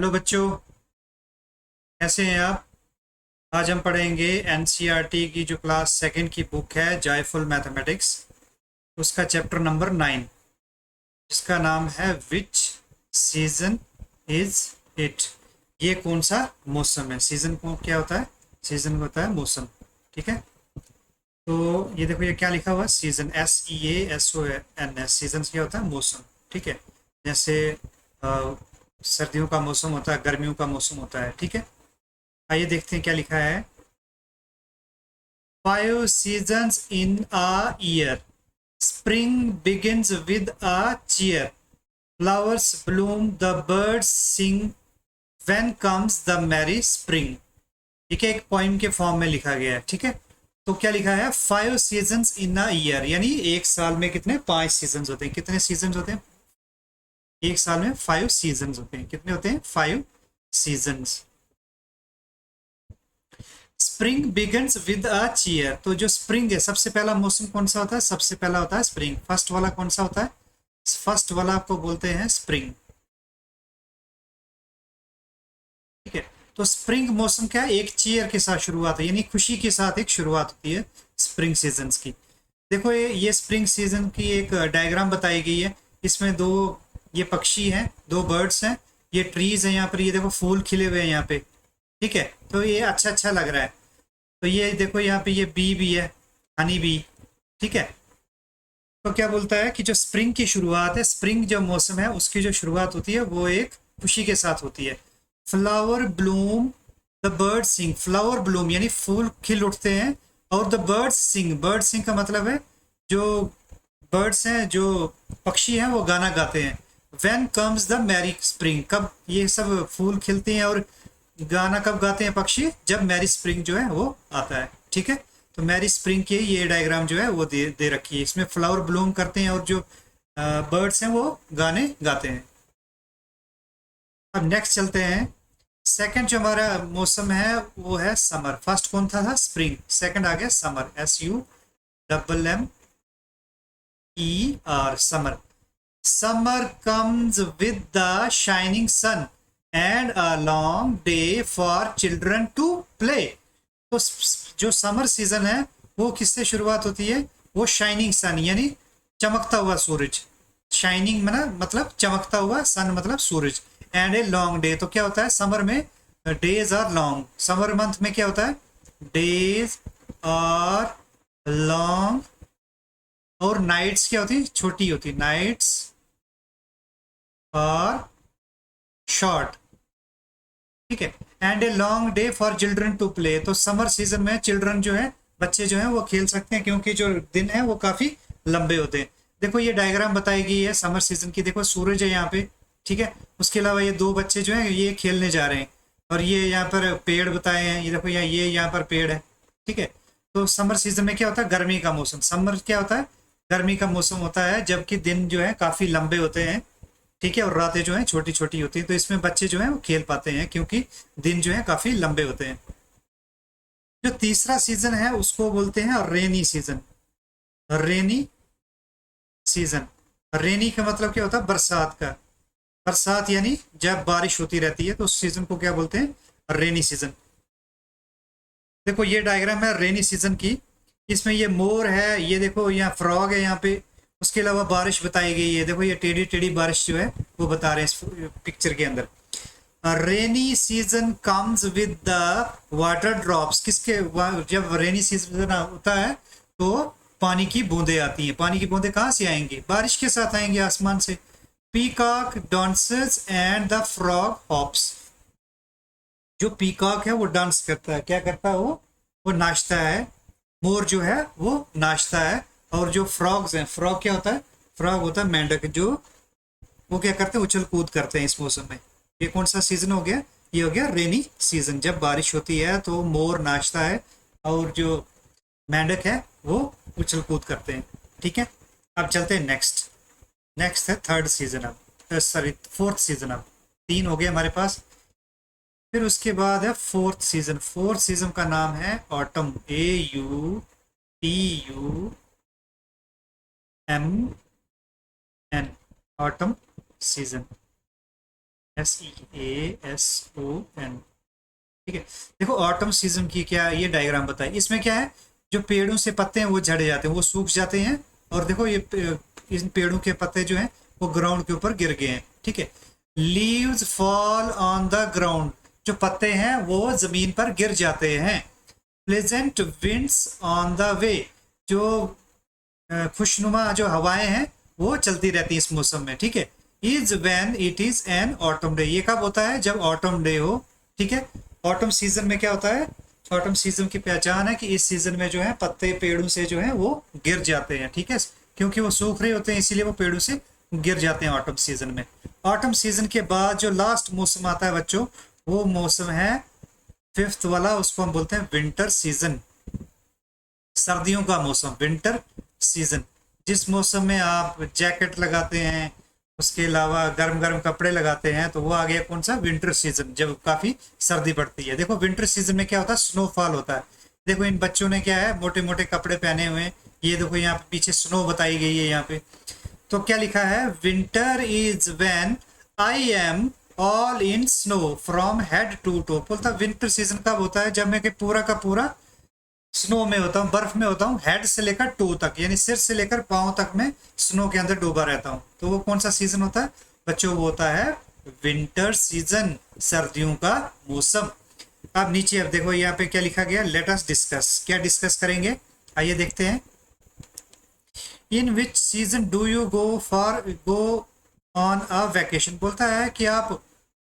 Hello बच्चों, कैसे हैं आप। आज हम पढ़ेंगे एनसीईआरटी की जो क्लास सेकंड की बुक है जॉयफुल मैथमेटिक्स, उसका चैप्टर नंबर 9, जिसका नाम है विच सीजन इज इट। ये कौन सा मौसम है। सीजन को क्या होता है, सीजन होता है मौसम। ठीक है, तो ये देखो ये क्या लिखा हुआ है, सीजन SEASON, सीजन क्या होता है, मौसम। ठीक है, जैसे अ, सर्दियों का मौसम होता है, गर्मियों का मौसम होता है। ठीक है, आइए देखते हैं क्या लिखा है। 5 seasons in a year. Spring begins with a cheer. Flowers bloom, the birds sing. When comes the merry spring. ठीक है, एक पोइम के फॉर्म में लिखा गया है। ठीक है, तो क्या लिखा है, 5 seasons in a year, यानी एक साल में कितने 5 सीजन होते हैं। कितने सीजन होते हैं एक साल में? 5 सीजन होते हैं। कितने होते हैं? 5 season. Spring begins with a cheer, तो जो स्प्रिंग है, सबसे पहला मौसम कौन सा होता है? सबसे पहला होता है स्प्रिंग। फर्स्ट वाला कौन सा होता है? फर्स्ट वाला आपको बोलते हैं स्प्रिंग। ठीक है, तो स्प्रिंग मौसम क्या है, एक चीयर के साथ शुरुआत है, यानी खुशी के साथ एक शुरुआत होती है स्प्रिंग सीजन की। देखो ये स्प्रिंग सीजन की एक डायग्राम बताई गई है। इसमें दो ये पक्षी हैं, दो बर्ड्स हैं, ये ट्रीज है यहाँ पर, ये देखो फूल खिले हुए हैं यहाँ पे। ठीक है, तो ये अच्छा अच्छा लग रहा है। तो ये देखो यहाँ पे ये बी भी है, हनी बी। ठीक है, तो क्या बोलता है कि जो स्प्रिंग की शुरुआत है, स्प्रिंग जो मौसम है उसकी जो शुरुआत होती है वो एक खुशी के साथ होती है। Flower bloom, the bird sing. Flower bloom यानी फूल खिल उठते हैं, और the bird sing, bird sing का मतलब है जो बर्ड्स हैं, जो पक्षी हैं, वो गाना गाते हैं। When comes the merry spring, कब ये सब फूल खिलते हैं और गाना कब गाते हैं पक्षी? जब मैरी स्प्रिंग जो है वो आता है। ठीक है, तो मैरी स्प्रिंग की ये डायग्राम जो है वो दे रखी है। इसमें फ्लावर ब्लूम करते हैं और जो बर्ड्स हैं वो गाने गाते हैं। अब नेक्स्ट चलते हैं। सेकंड जो हमारा मौसम है वो है समर। फर्स्ट कौन था स्प्रिंग, सेकंड आ गया summer, SUMMER, summer. Summer comes with the shining sun and a long day for children to play. तो जो समर सीजन है वो किससे शुरुआत होती है? वो शाइनिंग सन यानी चमकता हुआ सूरज। शाइनिंग मतलब चमकता हुआ, सन मतलब सूरज, एंड ए लॉन्ग डे। तो क्या होता है समर में? Days are long. Summer month में क्या होता है? डेज आर लॉन्ग, और नाइट्स क्या होती है? छोटी होती, नाइट्स आर शॉर्ट। ठीक है, and a long day for children to play. तो समर सीजन में चिल्ड्रन जो है, बच्चे जो हैं वो खेल सकते हैं, क्योंकि जो दिन है वो काफी लंबे होते हैं। देखो ये डायग्राम बताई गई है समर सीजन की। देखो सूरज है यहाँ पे। ठीक है, उसके अलावा ये दो बच्चे जो हैं ये खेलने जा रहे हैं, और ये यहाँ पर पेड़ बताए हैं, ये देखो ये यहाँ पर पेड़ है। ठीक है, तो समर सीजन में क्या होता है? गर्मी का मौसम। समर क्या होता है? गर्मी का मौसम होता है, जबकि दिन जो है काफी लंबे होते हैं। ठीक है, और रातें जो हैं छोटी छोटी होती हैं, तो इसमें बच्चे जो हैं वो खेल पाते हैं, क्योंकि दिन जो है काफी लंबे होते हैं। जो तीसरा सीजन है उसको बोलते हैं रेनी सीजन। रेनी सीजन, रेनी का मतलब क्या होता है? बरसात का। बरसात यानी जब बारिश होती रहती है, तो उस सीजन को क्या बोलते हैं? Rainy season. देखो ये डायग्राम है रेनी सीजन की। इसमें ये मोर है, ये देखो यहाँ फ्रॉग है यहाँ पे। उसके अलावा बारिश बताई गई है, देखो ये टेढ़ी टेढ़ी बारिश जो है वो बता रहे हैं इस पिक्चर के अंदर। Rainy season comes with the water drops. जब रेनी सीजन होता है तो पानी की बूंदें आती हैं। पानी की बूंदें कहाँ से आएंगी? बारिश के साथ आएंगे, आसमान से। Peacock dances and the frog hops. जो पीकॉक है वो डांस करता है, क्या करता है वो नाचता है। मोर जो है वो नाचता है, और जो फ्रॉग्स हैं, फ्रॉग क्या होता है? फ्रॉग होता है मेंढक, जो वो क्या करते हैं? उछल कूद करते हैं इस मौसम में। ये कौन सा सीजन हो गया? ये हो गया रेनी सीजन। जब बारिश होती है तो मोर नाचता है, और जो मेंढक है वो उछल कूद करते हैं। ठीक है, अब चलते हैं नेक्स्ट। नेक्स्ट है थर्ड सीजन। अब सॉरी फोर्थ सीजन। अब तीन हो गए हमारे पास। फिर उसके बाद है फोर्थ सीजन। फोर्थ सीजन का नाम है autumn, AUTUMN, autumn season. SEASON, ठीक है। देखो ऑटम सीजन की क्या ये डायग्राम बताए, इसमें क्या है, जो पेड़ों से पत्ते हैं वो झड़ जाते हैं, वो सूख जाते हैं, और देखो ये इन पेड़ों के पत्ते जो हैं वो ग्राउंड के ऊपर गिर गए हैं, ठीक है। Leaves fall on the ground, जो पत्ते हैं वो जमीन पर गिर जाते हैं। Pleasant winds on the way, जो खुशनुमा जो हवाएं हैं वो चलती रहती है इस मौसम में, ठीक है। Is when it is an autumn day, ये कब होता है, जब ऑटम डे हो, ठीक है। ऑटम सीजन में क्या होता है, ऑटम सीजन की पहचान है कि इस सीजन में जो है पत्ते पेड़ों से जो है वो गिर जाते हैं, ठीक है, क्योंकि वो सूख रहे होते हैं इसीलिए वो पेड़ों से गिर जाते हैं ऑटम सीजन में। ऑटम सीजन के बाद जो लास्ट मौसम आता है बच्चों, वो मौसम है फिफ्थ वाला, उसको हम बोलते हैं विंटर सीजन, सर्दियों का मौसम, विंटर सीजन। जिस मौसम में आप जैकेट लगाते हैं, उसके अलावा गर्म गर्म कपड़े लगाते हैं, तो वो आ गया कौन सा, विंटर सीजन, जब काफी सर्दी पड़ती है। देखो विंटर सीजन में क्या होता है, स्नोफॉल होता है। देखो इन बच्चों ने क्या है, मोटे मोटे कपड़े पहने हुए हैं, ये देखो यहाँ पे पीछे स्नो बताई गई है यहाँ पे। तो क्या लिखा है, winter is when I am all in snow from head to toe. बोलता विंटर सीजन कब होता है, जब मैं पूरा का पूरा स्नो में होता हूँ, बर्फ में होता हूँ, हेड से लेकर टो तक, यानी सिर से लेकर पांव तक में स्नो के अंदर डूबा रहता हूँ। तो वो कौन सा सीजन होता है बच्चों, वो होता है विंटर सीजन, सर्दियों का मौसम। अब नीचे अब देखो यहाँ पे क्या लिखा गया, लेट अस डिस्कस, क्या डिस्कस करेंगे, आइए देखते हैं। In which season do you go on a vacation, बोलता है कि आप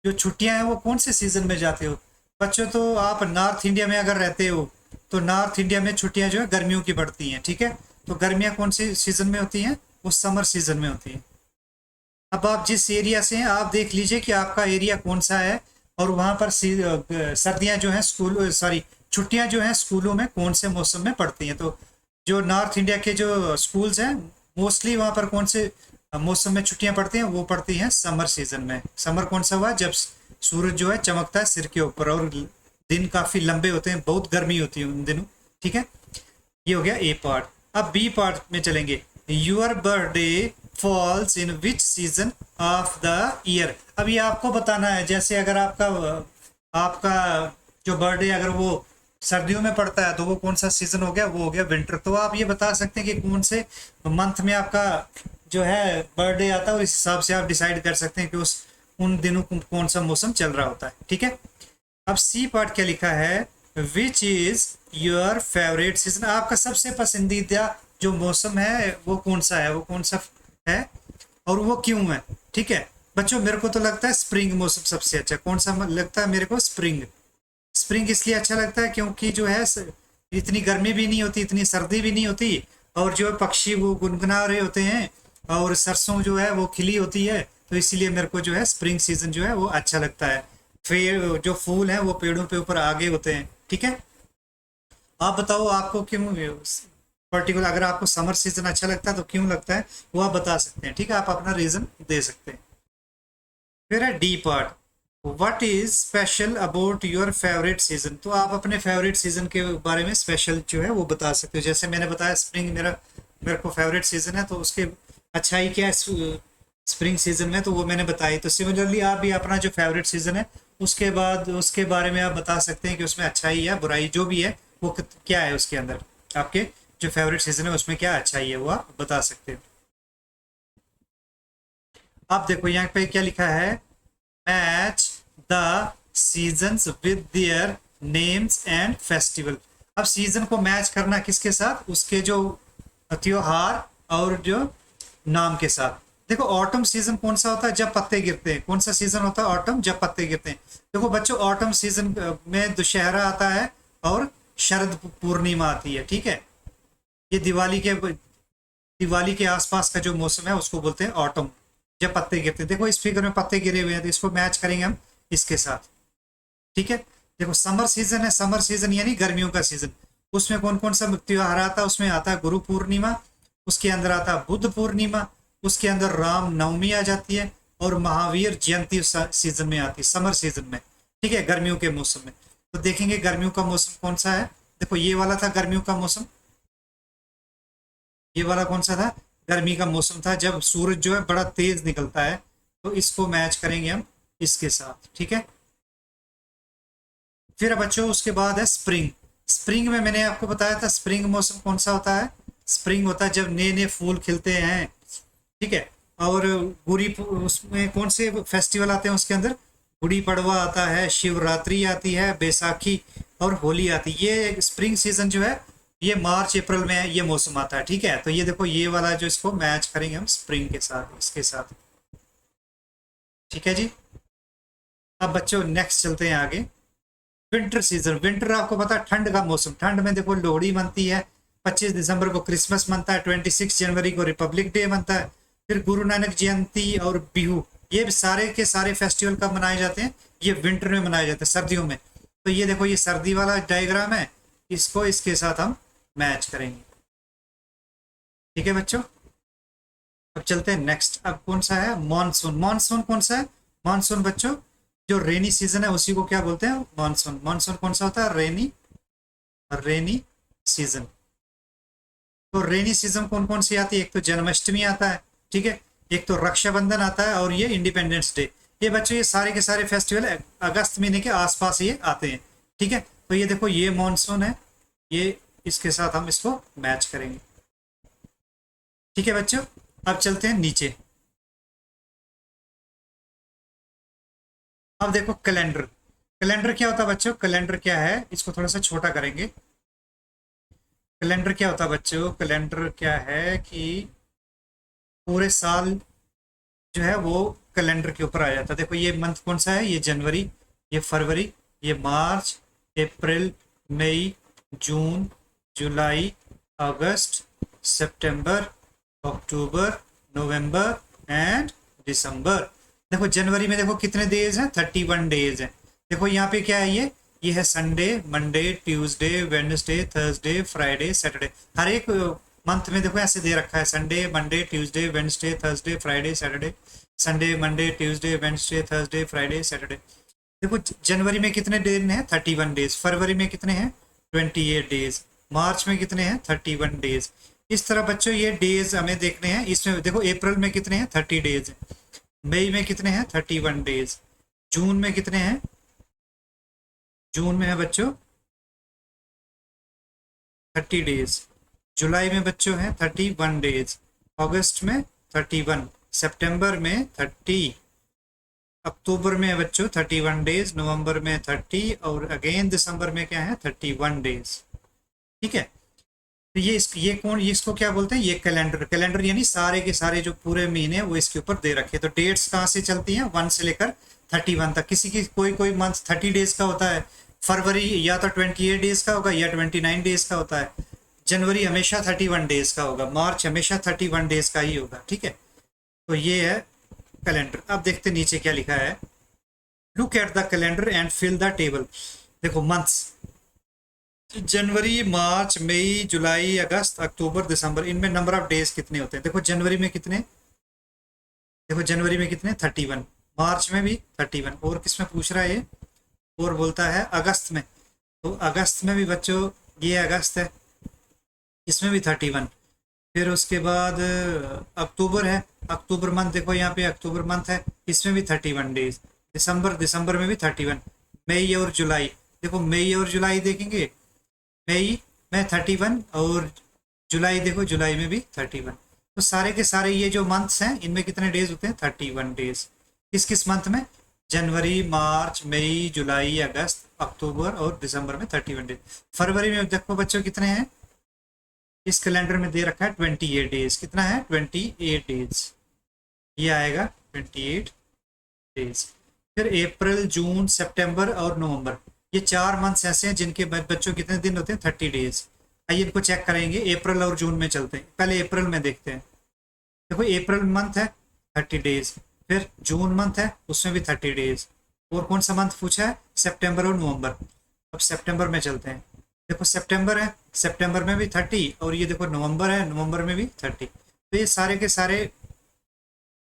जो छुट्टियां हैं वो कौन से सीजन में जाते हो। बच्चों तो आप नॉर्थ इंडिया में अगर रहते हो तो नॉर्थ इंडिया में छुट्टियां जो है गर्मियों की पड़ती हैं, ठीक है। तो गर्मियां कौन से सीजन में होती हैं, वो समर सीजन में होती हैं। अब आप जिस एरिया से हैं आप देख लीजिए कि आपका एरिया कौन सा है, और वहां पर सर्दियां जो हैं स्कूल सॉरी छुट्टियां जो हैं स्कूलों में कौन से मौसम में पड़ती हैं। तो जो नॉर्थ इंडिया के जो स्कूल्स हैं मोस्टली वहां पर कौन से मौसम में छुट्टियां पड़ती हैं, वो पड़ती हैं समर सीजन में। समर कौन सा हुआ, जब सूरज जो है चमकता है सिर के ऊपर और दिन काफी लंबे होते हैं, बहुत गर्मी होती है उन दिनों, ठीक है। ये हो गया ए पार्ट। अब बी पार्ट में चलेंगे, your birthday falls in which season of the year. अब ये आपको बताना है, जैसे अगर आपका आपका जो बर्थडे अगर वो सर्दियों में पड़ता है तो वो कौन सा सीजन हो गया, वो हो गया विंटर। तो आप ये बता सकते हैं कि कौन से मंथ में आपका जो है बर्थडे आता है, और इस हिसाब से आप डिसाइड कर सकते हैं कि उस उन दिनों कौन सा मौसम चल रहा होता है, ठीक है। अब सी पार्ट क्या लिखा है, which is your favourite season, आपका सबसे पसंदीदा जो मौसम है वो कौन सा है, वो कौन सा है और वो क्यों है, ठीक है। बच्चों मेरे को तो लगता है स्प्रिंग मौसम सबसे अच्छा, कौन सा लगता है मेरे को, स्प्रिंग। स्प्रिंग इसलिए अच्छा लगता है क्योंकि जो है इतनी गर्मी भी नहीं होती, इतनी सर्दी भी नहीं होती, और जो पक्षी वो गुनगुना रहे होते हैं, और सरसों जो है वो खिली होती है, तो इसीलिए मेरे को जो है स्प्रिंग सीजन जो है वो अच्छा लगता है। फिर जो फूल हैं वो पेड़ों पे ऊपर आगे होते हैं, ठीक है। आप बताओ आपको क्यों पर्टिकुलर, अगर आपको समर सीजन अच्छा लगता है तो क्यों लगता है, वो आप बता सकते हैं, ठीक है, आप अपना रीजन दे सकते हैं। फिर है D part, what is special about your favourite season, तो आप अपने फेवरेट सीजन के बारे में स्पेशल जो है वो बता सकते हो। जैसे मैंने बताया स्प्रिंग मेरे को फेवरेट सीजन है, तो उसके अच्छाई क्या है स्प्रिंग सीजन में, तो वो मैंने बताई। तो सिमिलरली आप भी अपना जो फेवरेट सीजन है उसके बाद उसके बारे में आप बता सकते हैं कि उसमें अच्छाई या बुराई जो भी है वो क्या है, उसके अंदर आपके जो फेवरेट सीजन है उसमें क्या अच्छाई है वो आप बता सकते हैं। आप देखो यहाँ पे क्या लिखा है, match the seasons with their names and festival. अब सीजन को मैच करना किसके साथ, उसके जो त्योहार और जो नाम के साथ। देखो ऑटम सीजन कौन सा होता है, जब पत्ते गिरते हैं, कौन सा सीजन होता है ऑटम, जब पत्ते गिरते हैं। देखो बच्चों ऑटम सीजन में दशहरा आता है और शरद पूर्णिमा आती है, ठीक है। ये दिवाली के आसपास का जो मौसम है उसको बोलते हैं ऑटम, जब पत्ते गिरते हैं। देखो इस फिगर में पत्ते गिरे हुए हैं, तो इसको मैच करेंगे हम इसके साथ, ठीक है। देखो समर सीजन है, समर सीजन यानी गर्मियों का सीजन, उसमें कौन कौन सा त्योहार आता है, उसमें आता है गुरु पूर्णिमा, उसके अंदर आता है बुद्ध पूर्णिमा, उसके अंदर राम नवमी आ जाती है, और महावीर जयंती सीजन में आती है, समर सीजन में, ठीक है, गर्मियों के मौसम में। तो देखेंगे गर्मियों का मौसम कौन सा है। देखो ये वाला था गर्मियों का मौसम, ये वाला कौन सा था, गर्मी का मौसम था, जब सूरज जो है बड़ा तेज निकलता है, तो इसको मैच करेंगे हम इसके साथ, ठीक है। फिर बच्चों उसके बाद है स्प्रिंग। स्प्रिंग में मैंने आपको बताया था स्प्रिंग मौसम कौन सा होता है। स्प्रिंग होता है जब नए नए फूल खिलते हैं, ठीक है। और गुड़ी, उसमें कौन से फेस्टिवल आते हैं उसके अंदर, गुड़ी पड़वा आता है, शिवरात्रि आती है, बैसाखी और होली आती है। ये स्प्रिंग सीजन जो है ये मार्च अप्रैल में ये मौसम आता है, ठीक है। तो ये देखो ये वाला जो इसको मैच करेंगे हम स्प्रिंग के साथ, इसके साथ, ठीक है जी। अब बच्चों नेक्स्ट चलते हैं आगे। Winter season. विंटर आपको पता है ठंड का मौसम। ठंड में देखो लोहड़ी मनती है, 25 दिसंबर को क्रिसमस मनता है, 26 जनवरी को रिपब्लिक डे मनता है, फिर गुरु नानक जयंती और बिहू, ये सारे के सारे फेस्टिवल कब मनाए जाते हैं, ये विंटर में मनाए जाते हैं, सर्दियों में। तो ये देखो ये सर्दी वाला डायग्राम है, इसको इसके साथ हम मैच करेंगे, ठीक है बच्चों। अब चलते हैं नेक्स्ट। अब कौन सा है, मानसून। मानसून कौन सा है, मानसून बच्चों जो रेनी सीजन है उसी को क्या बोलते हैं, मानसून। मानसून कौन सा होता है, रेनी, रेनी सीजन। तो रेनी सीजन कौन कौन सी आती है, एक तो जन्माष्टमी आता है, ठीक है, एक तो रक्षाबंधन आता है और ये इंडिपेंडेंस डे। ये बच्चों ये सारे के सारे फेस्टिवल अगस्त महीने के आसपास ये आते हैं, ठीक है। तो ये देखो ये मानसून है, ये इसके साथ हम इसको मैच करेंगे, ठीक है बच्चों। अब चलते हैं नीचे। अब देखो कैलेंडर। कैलेंडर क्या होता है बच्चों, कैलेंडर क्या है, इसको थोड़ा सा छोटा करेंगे। कैलेंडर क्या होता है बच्चों, कैलेंडर क्या है कि पूरे साल जो है वो कैलेंडर के ऊपर आ जाता है। देखो ये मंथ कौन सा है, ये जनवरी, ये फरवरी, ये मार्च, अप्रैल, मई, जून, जुलाई, अगस्त, सितंबर, अक्टूबर, नवंबर एंड दिसंबर। देखो जनवरी में देखो कितने डेज हैं, 31 डेज हैं। देखो यहाँ पे क्या है, ये है Sunday, Monday, Tuesday, Wednesday, Thursday, Friday, Saturday. हर एक मंथ में देखो ऐसे दे रखा है, Sunday, Monday, Tuesday, Wednesday, Thursday, Friday, Saturday, Sunday, Monday, Tuesday, Wednesday, Thursday, Friday, Saturday. देखो जनवरी में कितने डेज हैं, 31 डेज। फरवरी में कितने हैं, 28 डेज। मार्च में कितने हैं, 31 डेज। इस तरह बच्चों ये डेज हमें देखने हैं। इसमें देखो अप्रैल में कितने हैं, 30 डेज। मई में कितने हैं, 31 डेज। जून में कितने हैं, जून में है बच्चों 30 डेज। जुलाई में बच्चों हैं 31 डेज। अगस्त में 31, सितंबर में 30, अक्टूबर में है बच्चों 31 डेज, नवंबर में 30 और अगेन दिसंबर में क्या है, 31 डेज, ठीक है। तो ये कौन, ये इसको क्या बोलते हैं, ये कैलेंडर। कैलेंडर यानी सारे के सारे जो पूरे महीने वो इसके ऊपर दे रखे। तो डेट्स कहाँ से चलती हैं, 1 से लेकर 31 तक। किसी की कोई कोई मंथ 30 डेज का होता है, फरवरी या तो 28 डेज का होगा या 29 डेज का होता है, जनवरी हमेशा 31 डेज का होगा, मार्च हमेशा 31 डेज का ही होगा, ठीक है। तो ये है कैलेंडर। अब देखते नीचे क्या लिखा है, look at the calendar and fill the table. देखो months, January, March, May, July, August, October, December, इनमें नंबर ऑफ डेज कितने होते हैं। देखो जनवरी में कितने, देखो जनवरी में कितने, 31, मार्च में भी 31, और किस में पूछ रहा है ये, और बोलता है अगस्त में। तो अगस्त में भी बच्चों ये अगस्त है, इसमें भी 31। फिर उसके बाद अक्टूबर है, अक्टूबर मंथ देखो यहाँ पे अक्टूबर मंथ है, इसमें भी 31 डेज। दिसंबर, दिसंबर में भी 31। मई और जुलाई, देखो मई और जुलाई देखेंगे, मई में 31 और जुलाई देखो जुलाई में भी 31। तो सारे के सारे ये जो मंथ्स हैं इनमें कितने डेज होते हैं, 31 डेज। किस किस मंथ में, जनवरी, मार्च, मई, जुलाई, अगस्त, अक्टूबर और दिसंबर में 31 डेज। फरवरी में देखो बच्चों कितने हैं, इस कैलेंडर में दे रखा है 28 डेज। कितना है, 28 डेज, ये आएगा 28 डेज। फिर अप्रैल, जून, सितंबर और नवंबर, ये 4 मंथ्स ऐसे हैं जिनके बच्चों कितने दिन होते हैं, 30 डेज। आइए इनको चेक करेंगे, अप्रैल और जून में चलते हैं। पहले अप्रैल में देखते हैं। देखो अप्रैल मंथ है 30 डेज, फिर जून मंथ है उसमें भी 30 डेज, और कौन सा मंथ पूछा है, सितंबर और नवंबर। अब सितंबर में चलते हैं। देखो सितंबर है, सितंबर में भी 30, और ये देखो नवंबर है, नवंबर में भी 30। तो ये सारे के सारे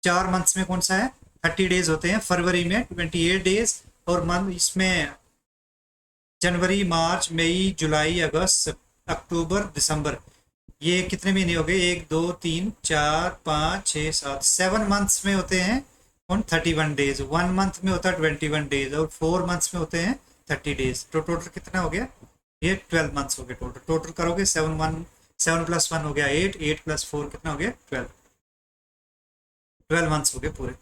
4 मंथ्स में कौन सा है, 30 डेज होते हैं। फरवरी में 28 डेज, और मंथ इसमें जनवरी, March, May, July, August, October, दिसंबर, ये कितने महीने हो गए, 1 2 3 4 5 6 7, 7 मंथ्स में होते हैं ऑन 31 डेज। 1 मंथ में होता है 21 डेज और 4 मंथ्स में होते हैं 30 डेज। तो टोटल कितना हो गया, ये 12 मंथ्स हो गए टोटल। टोटल करोगे 7 प्लस 1 हो गया 8, 8 प्लस 4 कितना हो गया 12, 12 मंथ्स हो गए पूरे।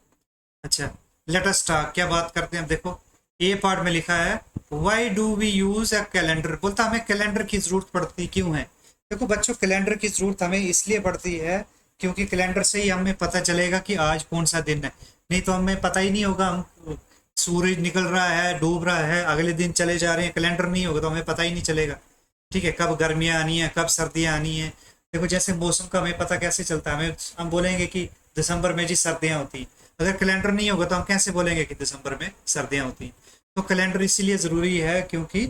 अच्छा, लेट अस स्टार्ट, क्या बात करते हैं अब देखो। ए पार्ट में लिखा है why do we use a calendar, बोलता हमें कैलेंडर की जरूरत पड़ती क्यों है। देखो बच्चों, कैलेंडर की जरूरत हमें इसलिए पड़ती है क्योंकि कैलेंडर से ही हमें पता चलेगा कि आज कौन सा दिन है। नहीं तो हमें पता ही नहीं होगा, हम सूरज निकल रहा है, डूब रहा है, अगले दिन चले जा रहे हैं, कैलेंडर नहीं होगा तो हमें पता ही नहीं चलेगा। ठीक है, कब गर्मियाँ आनी है, कब सर्दियाँ आनी है। देखो जैसे मौसम का हमें पता कैसे चलता है, हमें हम बोलेंगे कि दिसंबर में जी सर्दियाँ होती हैं। अगर कैलेंडर नहीं होगा तो हम कैसे बोलेंगे कि दिसंबर में सर्दियाँ होती हैं। तो कैलेंडर इसीलिए ज़रूरी है क्योंकि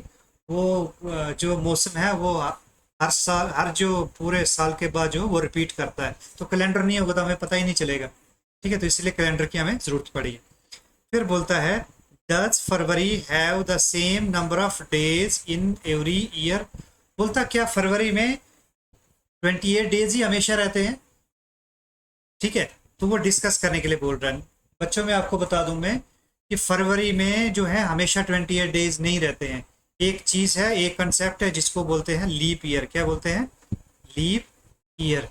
वो जो मौसम है वो हर साल, हर जो पूरे साल के बाद जो वो रिपीट करता है। तो कैलेंडर नहीं होगा तो हमें पता ही नहीं चलेगा। ठीक है, तो इसलिए कैलेंडर की हमें ज़रूरत पड़ी है। फिर बोलता है does February have the same number of days in every year, बोलता क्या फरवरी में 28 डेज ही हमेशा रहते हैं। ठीक है, तो वो डिस्कस करने के लिए बोल रहा है। बच्चों में आपको बता दूं मैं कि फरवरी में जो है हमेशा 28 डेज नहीं रहते हैं। एक चीज़ है, एक कंसेप्ट है जिसको बोलते हैं लीप ईयर। क्या बोलते हैं, लीप ईयर।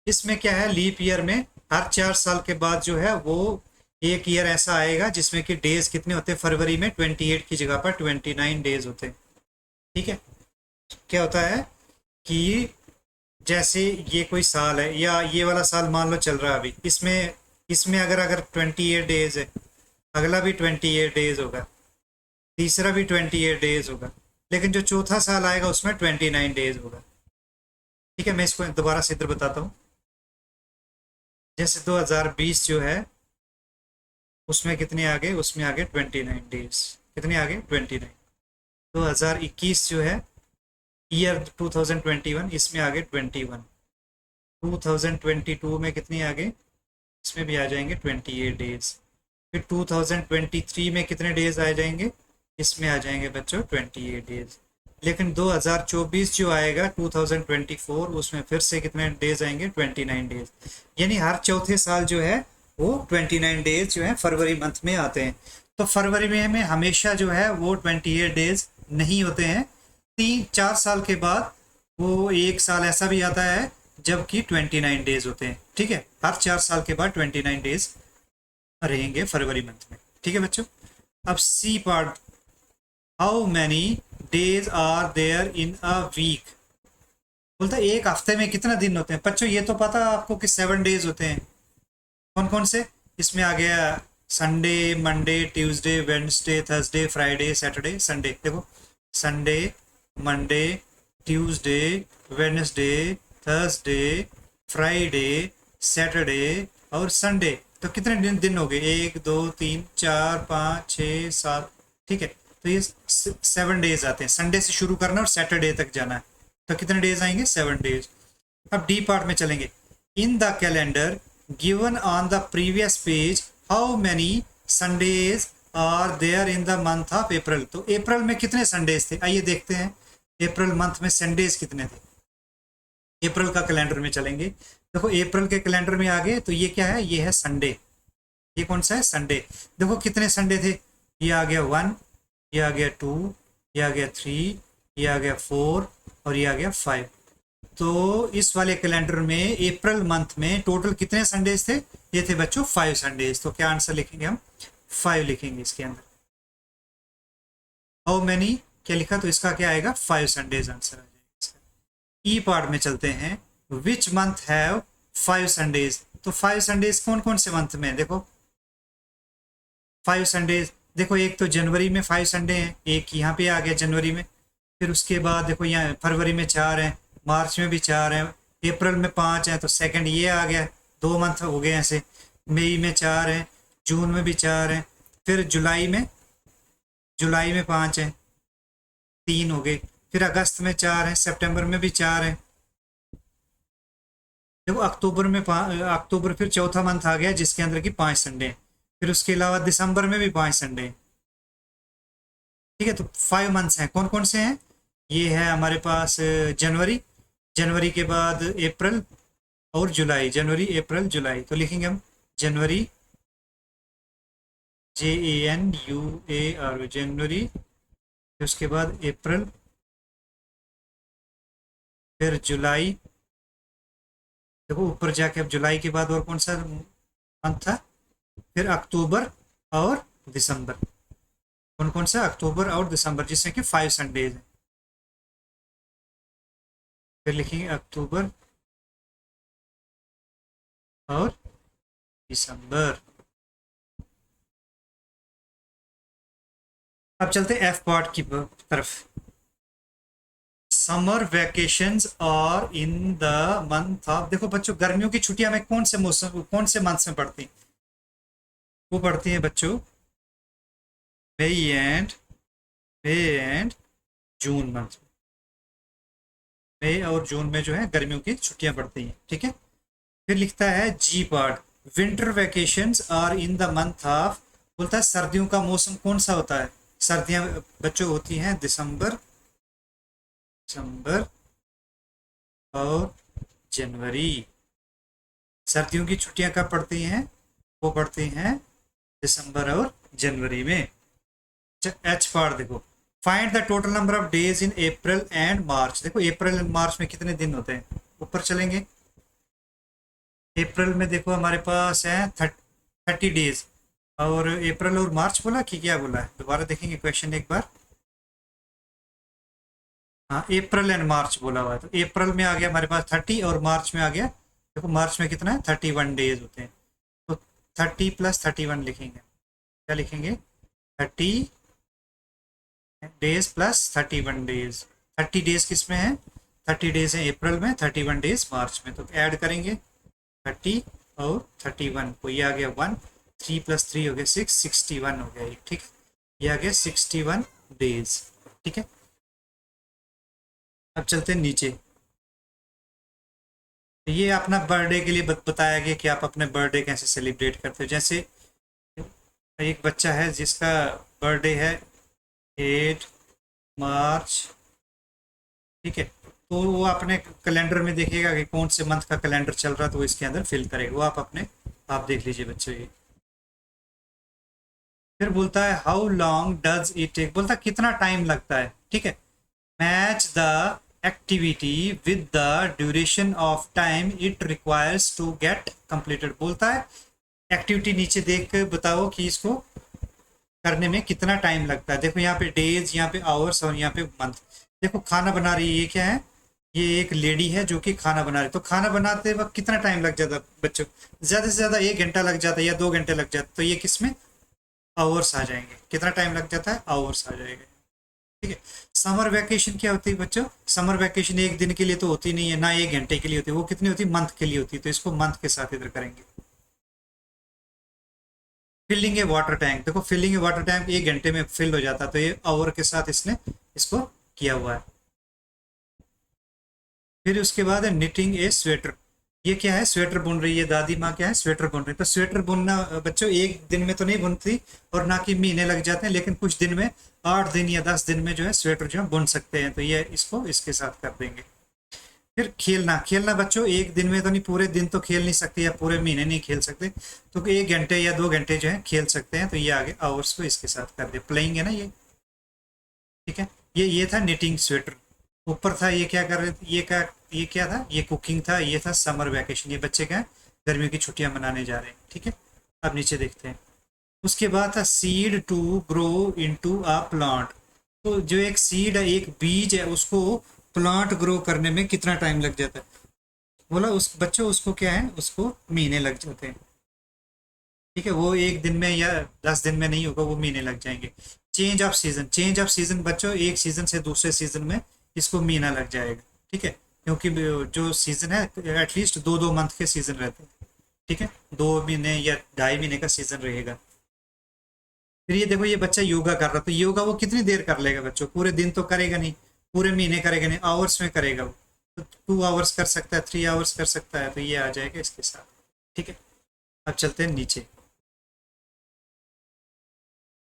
इसमें क्या है, लीप ईयर में हर 4 साल के बाद जो है वो एक ईयर ऐसा आएगा जिसमें कि डेज कितने होते हैं, फरवरी में 28 की जगह पर 29 डेज होते हैं। ठीक है, क्या होता है कि जैसे ये कोई साल है या ये वाला साल मान लो चल रहा है अभी, इसमें इसमें अगर अगर 28 डेज है, अगला भी 28 डेज होगा, तीसरा भी 28 डेज होगा, लेकिन जो चौथा साल आएगा उसमें 29 डेज होगा। ठीक है, मैं इसको दोबारा से इधर बताता हूँ। जैसे 2020 जो है उसमें कितने आगे, उसमें आगे 29 डेज, कितने आगे 29। 2021 जो है ईयर 2021, इसमें आगे 21। 2022 में कितने आगे, इसमें भी आ जाएंगे 28 डेज। फिर 2023 में कितने डेज आ जाएंगे, इसमें आ जाएंगे बच्चों 28 डेज। लेकिन 2024 जो आएगा 2024, उसमें फिर से कितने डेज आएंगे 29 डेज। यानी हर चौथे साल जो है वो 29 डेज जो है फरवरी मंथ में आते हैं। तो फरवरी में हमें हमेशा जो है वो 28 डेज नहीं होते हैं। 3-4 साल के बाद वो एक साल ऐसा भी आता है जबकि 29 डेज होते हैं। ठीक है, हर 4 साल के बाद 29 डेज रहेंगे फरवरी मंथ में। ठीक है बच्चों, अब C part, how many days are there in a week, बोलता है एक हफ्ते में कितना दिन होते हैं। बच्चों ये तो पता है आपको कि 7 डेज होते हैं। कौन कौन से, इसमें आ गया Sunday, Monday, Tuesday, Wednesday, Thursday, Friday, Saturday, Sunday. देखो Sunday, Monday, Tuesday, Wednesday, Thursday, Friday, Saturday और संडे। तो कितने दिन हो गए, 1 2 3 4 5 6 7। ठीक है, तो ये 7 डेज आते हैं। संडे से शुरू करना और सैटरडे तक जाना है, तो कितने डेज आएंगे 7 डेज। अब डी पार्ट में चलेंगे। In the calendar given on the previous page how many Sundays are there in the month of April, तो अप्रैल में कितने संडेज थे, आइए देखते हैं अप्रैल मंथ में संडेज कितने थे। अप्रैल का कैलेंडर में चलेंगे। देखो अप्रैल के कैलेंडर में आ गए, तो ये क्या है, ये है संडे। ये कौन सा है, संडे। देखो कितने संडे थे, ये आ गया 1, ये आ गया 2, ये आ गया 3, ये आ गया 4 और ये आ गया 5। तो इस वाले कैलेंडर में अप्रैल मंथ में टोटल कितने संडेज थे, ये थे बच्चों 5 संडेज। तो क्या आंसर लिखेंगे हम, 5 लिखेंगे इसके अंदर। हाउ मैनी क्या लिखा, तो इसका क्या आएगा 5 संडेज आंसर आ जाएगा। ई पार्ट में चलते हैं। विच मंथ हैव 5 संडेज, तो 5 संडेज कौन कौन से मंथ में, देखो 5 संडेज। देखो एक तो जनवरी में 5 संडे हैं, एक यहाँ पे आ गया जनवरी में। फिर उसके बाद देखो यहाँ फरवरी में 4 हैं, मार्च में भी 4 हैं, अप्रैल में 5 हैं, तो सेकंड ये आ गया, 2 मंथ हो गए ऐसे। मई में 4 हैं, जून में भी 4 हैं, फिर जुलाई में 5 हैं, 3 हो गए। फिर अगस्त में 4 हैं, सितंबर में भी 4 हैं। देखो अक्टूबर फिर चौथा मंथ आ गया जिसके अंदर की 5 संडे हैं। फिर उसके अलावा दिसंबर में भी 5 संडे हैं। ठीक है, तो 5 मंथ्स हैं। कौन कौन से हैं, ये है हमारे पास जनवरी के बाद अप्रैल और जुलाई, जनवरी अप्रैल जुलाई। तो लिखेंगे हम जनवरी, JANUAR, जनवरी। फिर उसके बाद अप्रैल, फिर जुलाई। देखो ऊपर जाके अब जुलाई के बाद और कौन सा मंथ था? फिर अक्टूबर और दिसंबर। कौन कौन सा? अक्टूबर और दिसंबर, जिसमें कि 5 संडेज हैं। फिर लिखेंगे अक्टूबर और दिसंबर। अब चलते एफ पार्ट की तरफ। समर वैकेशंस और इन द मंथ ऑफ, देखो बच्चों गर्मियों की छुट्टियां में कौन से मौसम, कौन से मंथ्स में पड़ती हैं? वो पड़ती हैं बच्चों May and May and June month. मई और जून में जो है गर्मियों की छुट्टियां पड़ती हैं, ठीक है। फिर लिखता है G part, winter vacations are in the month of, बोलता है सर्दियों का मौसम कौन सा होता है? सर्दियां बच्चों होती हैं दिसंबर, दिसंबर और जनवरी। सर्दियों की छुट्टियां कब पड़ती हैं? वो पड़ती हैं दिसंबर और जनवरी में। एच पार्ट देखो, find the total number of days in April and March. देखो अप्रैल एंड मार्च में कितने दिन होते हैं? ऊपर चलेंगे। अप्रैल में देखो हमारे पास है 30 डेज। और अप्रैल और मार्च बोला कि क्या बोला है? दोबारा देखेंगे क्वेश्चन एक बार। हाँ अप्रैल एंड मार्च बोला हुआ है, तो अप्रैल में आ गया हमारे पास 30 और मार्च में आ गया, देखो मार्च में कितना है? 31 डेज होते हैं। तो 30 + 31 लिखेंगे। क्या लिखेंगे? 30 डेज + 31 डेज। 30 डेज किस में है? 30 डेज है अप्रैल में, 31 डेज मार्च में। तो ऐड करेंगे 30 और 31 को, ये आ गया 1, 3 + 3 हो गया 6, 61 हो गया ये, ठीक है। ये आ गया 61 डेज, ठीक है। अब चलते हैं नीचे। ये अपना बर्थडे के लिए बताया गया कि आप अपने बर्थडे कैसे सेलिब्रेट करते हो। जैसे एक बच्चा है जिसका बर्थडे है 8 मार्च, ठीक है। तो वो अपने कैलेंडर में देखेगा कि कौन से मंथ का कैलेंडर चल रहा है, तो वो इसके अंदर फिल करेगा। वो आप देख लीजिए बच्चों ये। फिर बोलता है how long does it take, बोलता है कितना टाइम लगता है, ठीक है। Match the activity with the duration of time it requires to get completed. बोलता है एक्टिविटी नीचे देख कर बताओ कि इसको करने में कितना टाइम लगता है। देखो यहाँ पे डेज, यहाँ पे आवर्स और यहाँ पे मंथ। देखो खाना बना रही है, ये क्या है? ये एक लेडी है जो कि खाना बना रही है। तो खाना बनाते वक्त कितना टाइम लग जाता है बच्चों? ज्यादा से ज्यादा 1 घंटा लग जाता है या 2 घंटे लग जाते, तो ये किसमें? आवर्स आ जाएंगे। कितना टाइम लग जाता है? आवर्स आ जाएगा, ठीक है। समर वैकेशन क्या होती है बच्चों? समर वैकेशन 1 दिन के लिए तो होती नहीं है, ना 1 घंटे के लिए होती है। वो कितनी होती है? मंथ के लिए होती है। तो इसको मंथ के साथ इधर करेंगे। फिलिंग ए वाटर टैंक, देखो फिलिंग ए वाटर टैंक 1 घंटे में फिल हो जाता है, तो ये आवर के साथ इसने इसको किया हुआ है। फिर उसके बाद है निटिंग ए स्वेटर। ये क्या है? स्वेटर बुन रही है दादी माँ, क्या है? स्वेटर बुन रही है। तो स्वेटर बुनना बच्चों 1 दिन में तो नहीं बुनती, और ना कि महीने लग जाते हैं, लेकिन कुछ दिन में 8 दिन या 10 दिन में जो है स्वेटर जो है बुन सकते हैं। तो ये इसको इसके साथ कर देंगे। फिर खेलना, खेलना बच्चों 1 दिन में तो नहीं, पूरे दिन तो खेल नहीं सकते या पूरे महीने नहीं खेल सकते, तो 1 घंटे या 2 घंटे जो है खेल सकते हैं। तो ये आगे आवर्स को इसके साथ कर दे, प्लेइंग है ना ये, ठीक है। ये था निटिंग स्वेटर। ऊपर था ये क्या कर रहे थे? ये क्या था? ये कुकिंग था। ये था समर वैकेशन, ये बच्चे क्या है? गर्मियों की छुट्टियां मनाने जा रहे हैं, ठीक है। अब नीचे देखते हैं। उसके बाद था seed to grow into a plant. तो जो एक सीड है, एक बीज है, उसको प्लांट ग्रो करने में कितना टाइम लग जाता है? बोला उस बच्चों उसको क्या है? उसको महीने लग जाते हैं, ठीक है। वो 1 दिन में या 10 दिन में नहीं होगा, वो महीने लग जाएंगे। Change off season, change off season बच्चों एक सीजन से दूसरे सीजन में इसको महीना लग जाएगा, ठीक है। क्योंकि जो सीजन है एटलीस्ट 2-2 मंथ के सीजन रहते हैं, ठीक है। 2 महीने या 2.5 महीने का सीजन रहेगा। फिर ये देखो ये बच्चा योगा कर रहा, तो योगा वो कितनी देर कर लेगा बच्चों? पूरे दिन तो करेगा नहीं, पूरे महीने करेगा नहीं, आवर्स में करेगा वो। तो 2 आवर्स कर सकता है, 3 आवर्स कर सकता है, तो ये आ जाएगा इसके साथ, ठीक है। अब चलते हैं नीचे।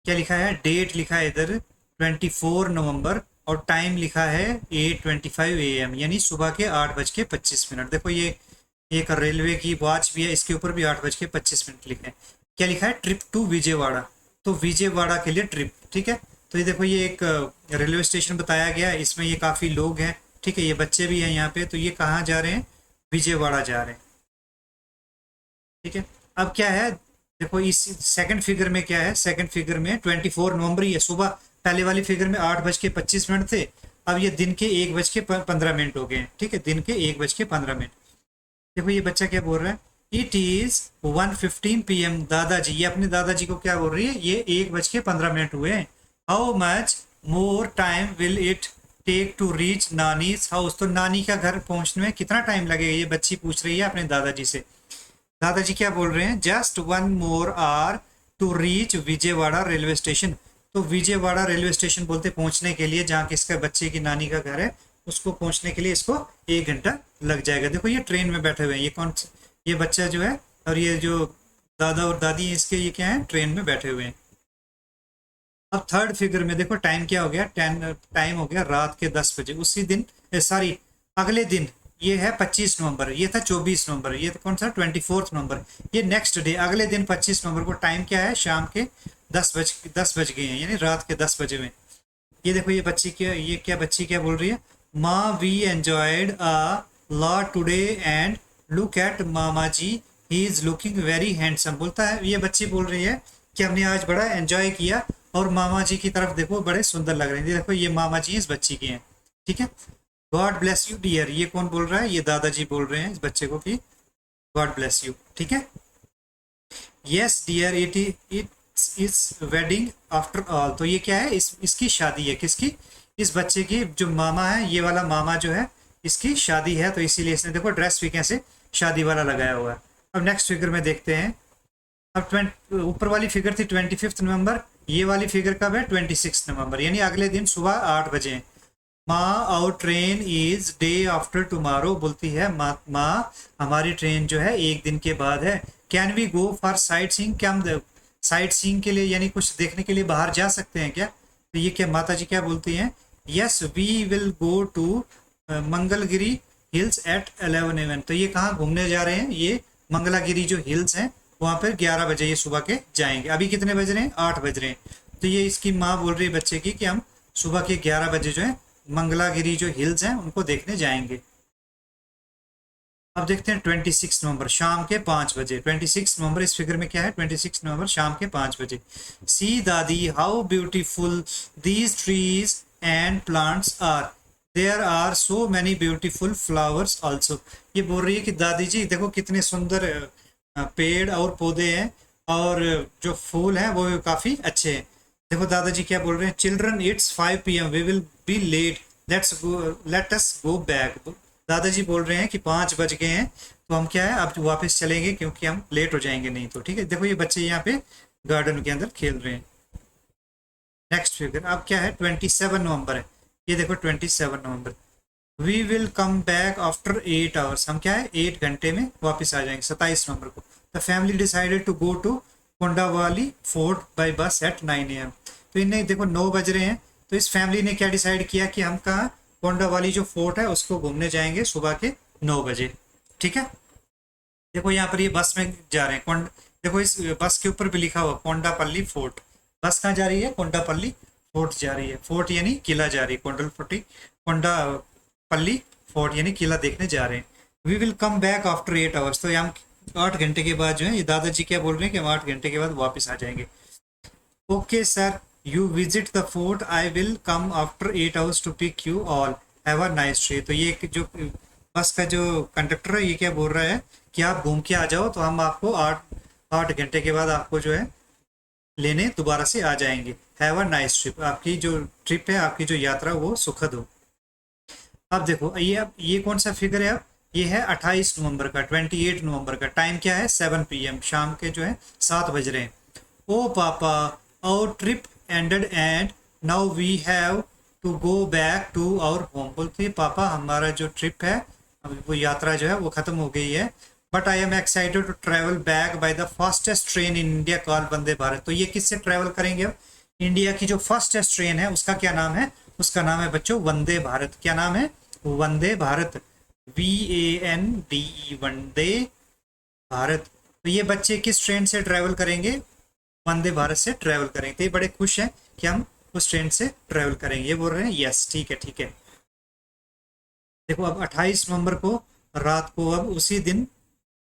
क्या लिखा है? डेट लिखा है इधर 24 नवंबर, और टाइम लिखा है 8:25 AM, यानी सुबह के 8:25। देखो ये एक रेलवे की वॉच भी है, इसके ऊपर भी 8:25 लिखा है। क्या लिखा है? Trip to Vijayawada. तो विजयवाड़ा के लिए ट्रिप, ठीक है। तो ये देखो, ये एक रेलवे स्टेशन बताया गया है, इसमें ये काफ़ी लोग हैं, ठीक है, ये बच्चे भी हैं यहाँ पे। तो ये कहाँ जा रहे हैं? विजयवाड़ा जा रहे हैं, ठीक है। अब क्या है, देखो इस सेकंड फिगर में क्या है, सेकंड फिगर में 24 नवंबर ही है सुबह। पहले वाली फिगर में 8:25 थे, अब ये दिन के 1:15 हो गए हैं, ठीक है, दिन के 1:15। देखो ये बच्चा क्या बोल रहा है, इट इज 1:15 PM। दादाजी, ये अपने दादाजी को क्या बोल रही है, ये 1:15 हुए। How much more time will it take to reach nani's house. तो नानी का घर पहुंचने में कितना टाइम लगेगा, ये बच्ची पूछ रही है अपने दादाजी से। दादाजी क्या बोल रहे हैं, just 1 more hour to reach Vijayawada railway station. तो विजयवाड़ा रेलवे स्टेशन बोलते पहुंचने के लिए, जहाँ किसका बच्चे की नानी का घर है, उसको पहुंचने के लिए इसको 1 घंटा लग जाएगा। देखो ये ट्रेन में बैठे हुए हैं, ये बच्चा जो है, और ये जो दादा और दादी हैं इसके, ये क्या है, ट्रेन में बैठे हुए हैं। अब थर्ड फिगर में देखो टाइम क्या हो गया, टाइम हो गया रात के 10 बजे। उसी दिन, सॉरी, अगले दिन, ये है 25 नवंबर, ये था 24 नवंबर, ये कौन सा 24 नवंबर, ये नेक्स्ट डे, अगले दिन 25 नवंबर को। टाइम क्या है, शाम के 10 बज गए हैं, यानी रात के 10 बजे में। ये देखो ये बच्ची क्या, ये क्या बच्ची क्या बोल रही है, maa we enjoyed a lot today and look at mama ji, he is looking very handsome. बोलता है, ये बच्ची बोल रही है कि हमने आज बड़ा एंजॉय किया, और मामा जी की तरफ देखो बड़े सुंदर लग रहे हैं। ये देखो ये मामा जी इस बच्ची के हैं, ठीक है। गॉड ब्लेस यू डियर, ये कौन बोल रहा है, ये दादाजी बोल रहे हैं इस बच्चे को कि गॉड ब्लेस यू, ठीक है। Yes dear, it is wedding after all. तो ये क्या है, इसकी शादी है, किसकी, इस बच्चे की। जो मामा है, ये वाला मामा जो है, इसकी शादी है, तो इसीलिए इसने देखो ड्रेस भी कैसे शादी वाला लगाया हुआ है। अब नेक्स्ट फिगर में देखते हैं। अब ऊपर वाली फिगर थी 25 नवंबर, ये वाली फिगर कब है, 26 नवंबर, यानी अगले दिन सुबह 8 बजे। Maa our train is day after tomorrow. बोलती है माँ हमारी ट्रेन जो है एक दिन के बाद है। Can we go for sightseeing, क्या हम साइट सीइंग के लिए, यानी कुछ देखने के लिए बाहर जा सकते हैं क्या। तो ये क्या माता जी क्या बोलती हैं, yes we will go to Mangalagiri hills at 11 AM। तो ये कहाँ घूमने जा रहे हैं, ये मंगलागिरी जो हिल्स हैं वहाँ पर 11 बजे ये सुबह के जाएंगे। अभी कितने बज रहे हैं, 8 बज रहे हैं। तो ये इसकी माँ बोल रही है बच्चे की कि हम सुबह के 11 बजे जो है मंगलागिरी जो हिल्स हैं उनको देखने जाएंगे। अब देखते हैं 26 नवंबर शाम के 5 बजे। 26 नवंबर इस फिगर में क्या है, 26 नवंबर शाम के 5 बजे। See dadi how beautiful these trees and plants are, there are so many beautiful flowers also. ये बोल रही है कि दादी जी देखो कितने सुंदर पेड़ और पौधे हैं, और जो फूल हैं वो काफ़ी अच्छे हैं। देखो दादाजी क्या बोल रहे हैं, children it's 5 PM, we will be late, let us go back. दादाजी बोल रहे हैं कि 5 बज गए हैं, तो हम क्या है अब वापस चलेंगे, क्योंकि हम लेट हो जाएंगे नहीं तो, ठीक है। देखो ये बच्चे यहाँ पे गार्डन के अंदर खेल रहे हैं। नेक्स्ट फिगर अब क्या है, 27 नवंबर है, ये देखो 27 नवंबर। We will come back after 8 hours, हम क्या है 8 घंटे में वापस आ जाएंगे। 27 नवंबर को the family decided to go to Kondavali fort by bus at 9 AM। तो इन्हें देखो 9 बज रहे हैं, तो इस फैमिली ने क्या डिसाइड किया कि हम कहाँ कोंडावाली जो फोर्ट है उसको घूमने जाएंगे सुबह के 9 बजे, ठीक है। देखो यहाँ पर ये बस में जा रहे हैं, देखो इस बस के ऊपर भी लिखा हुआ कोंडापल्ली फोर्ट। बस कहाँ जा रही है, कोंडापल्ली फोर्ट जा रही है। फोर्ट यानी किला जा रही है, कोंडापल्ली फोर्ट यानी किला देखने जा रहे हैं। We will come back after 8 hours. तो हम 8 घंटे के बाद जो है, ये दादाजी क्या बोल रहे हैं कि हम 8 घंटे के बाद वापस आ जाएंगे। Okay sir, you visit the fort, I will come after 8 hours to pick you all, have a nice day. तो ये जो बस का जो कंडक्टर है ये क्या बोल रहा है कि आप घूम के आ जाओ, तो हम आपको 8 घंटे के बाद आपको जो है लेने दोबारा से आ जाएंगे। हैव अ नाइस ट्रिप, आपकी जो ट्रिप है, आपकी जो यात्रा वो सुखद हो। अब देखो अब ये कौन सा फिगर है, अब ये है 28 नवंबर का, 28 नवंबर का। टाइम क्या है 7 PM, शाम के जो है 7 बज रहे हैं। Oh papa our trip ended and now we have to go back to our home. बोलती है पापा हमारा जो ट्रिप है, वो यात्रा जो है वो खत्म हो गई है, but I am excited to travel back by the fastest train in India call Vande Bharat. तो ये किससे ट्रेवल करेंगे अब, इंडिया की जो फास्टेस्ट ट्रेन है उसका क्या नाम है, उसका नाम है बच्चों वंदे भारत। क्या नाम है, वंदे भारत। VANDE, वंदे भारत। तो ये बच्चे किस ट्रेन से ट्रैवल करेंगे? वंदे भारत से ट्रैवल करेंगे। तो ये बड़े खुश हैं कि हम उस ट्रेन से ट्रैवल करेंगे, ये बोल रहे हैं यस, ठीक है ठीक है। देखो अब 28 नवंबर को रात को, अब उसी दिन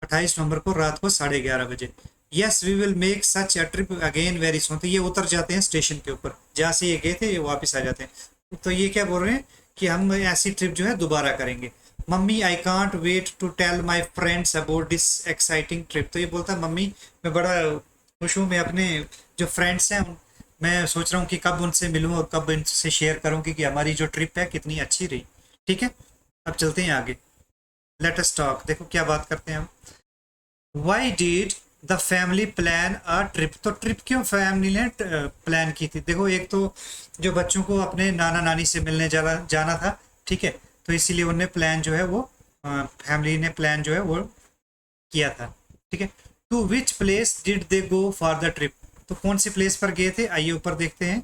28 नवंबर को रात को 11:30 बजे, yes we will make such a trip again very soon. तो ये उतर जाते हैं स्टेशन के ऊपर, जहाँ से ये गए थे ये वापस आ जाते हैं। तो ये क्या बोल रहे हैं कि हम ऐसी ट्रिप जो है दोबारा करेंगे। Mummy I can't wait to tell my friends about this exciting trip. तो ये बोलता है मम्मी मैं बड़ा खुश हूँ, मैं अपने जो फ्रेंड्स हैं मैं सोच रहा हूँ कि कब उनसे मिलूँ और कब इनसे शेयर करूँ कि हमारी जो ट्रिप है कितनी अच्छी रही। ठीक है, अब चलते हैं आगे। लेट अस टॉक, देखो क्या बात करते हैं हम। Why did the family plan a trip. तो ट्रिप क्यों फैमिली ने प्लान की थी? देखो एक तो जो बच्चों को अपने नाना नानी से मिलने जाना था, ठीक है, तो इसीलिए उन्होंने प्लान जो है वो फैमिली ने प्लान जो है वो किया था। ठीक है, to which place did they go for the trip. तो कौन सी प्लेस पर गए थे? आइए ऊपर देखते हैं।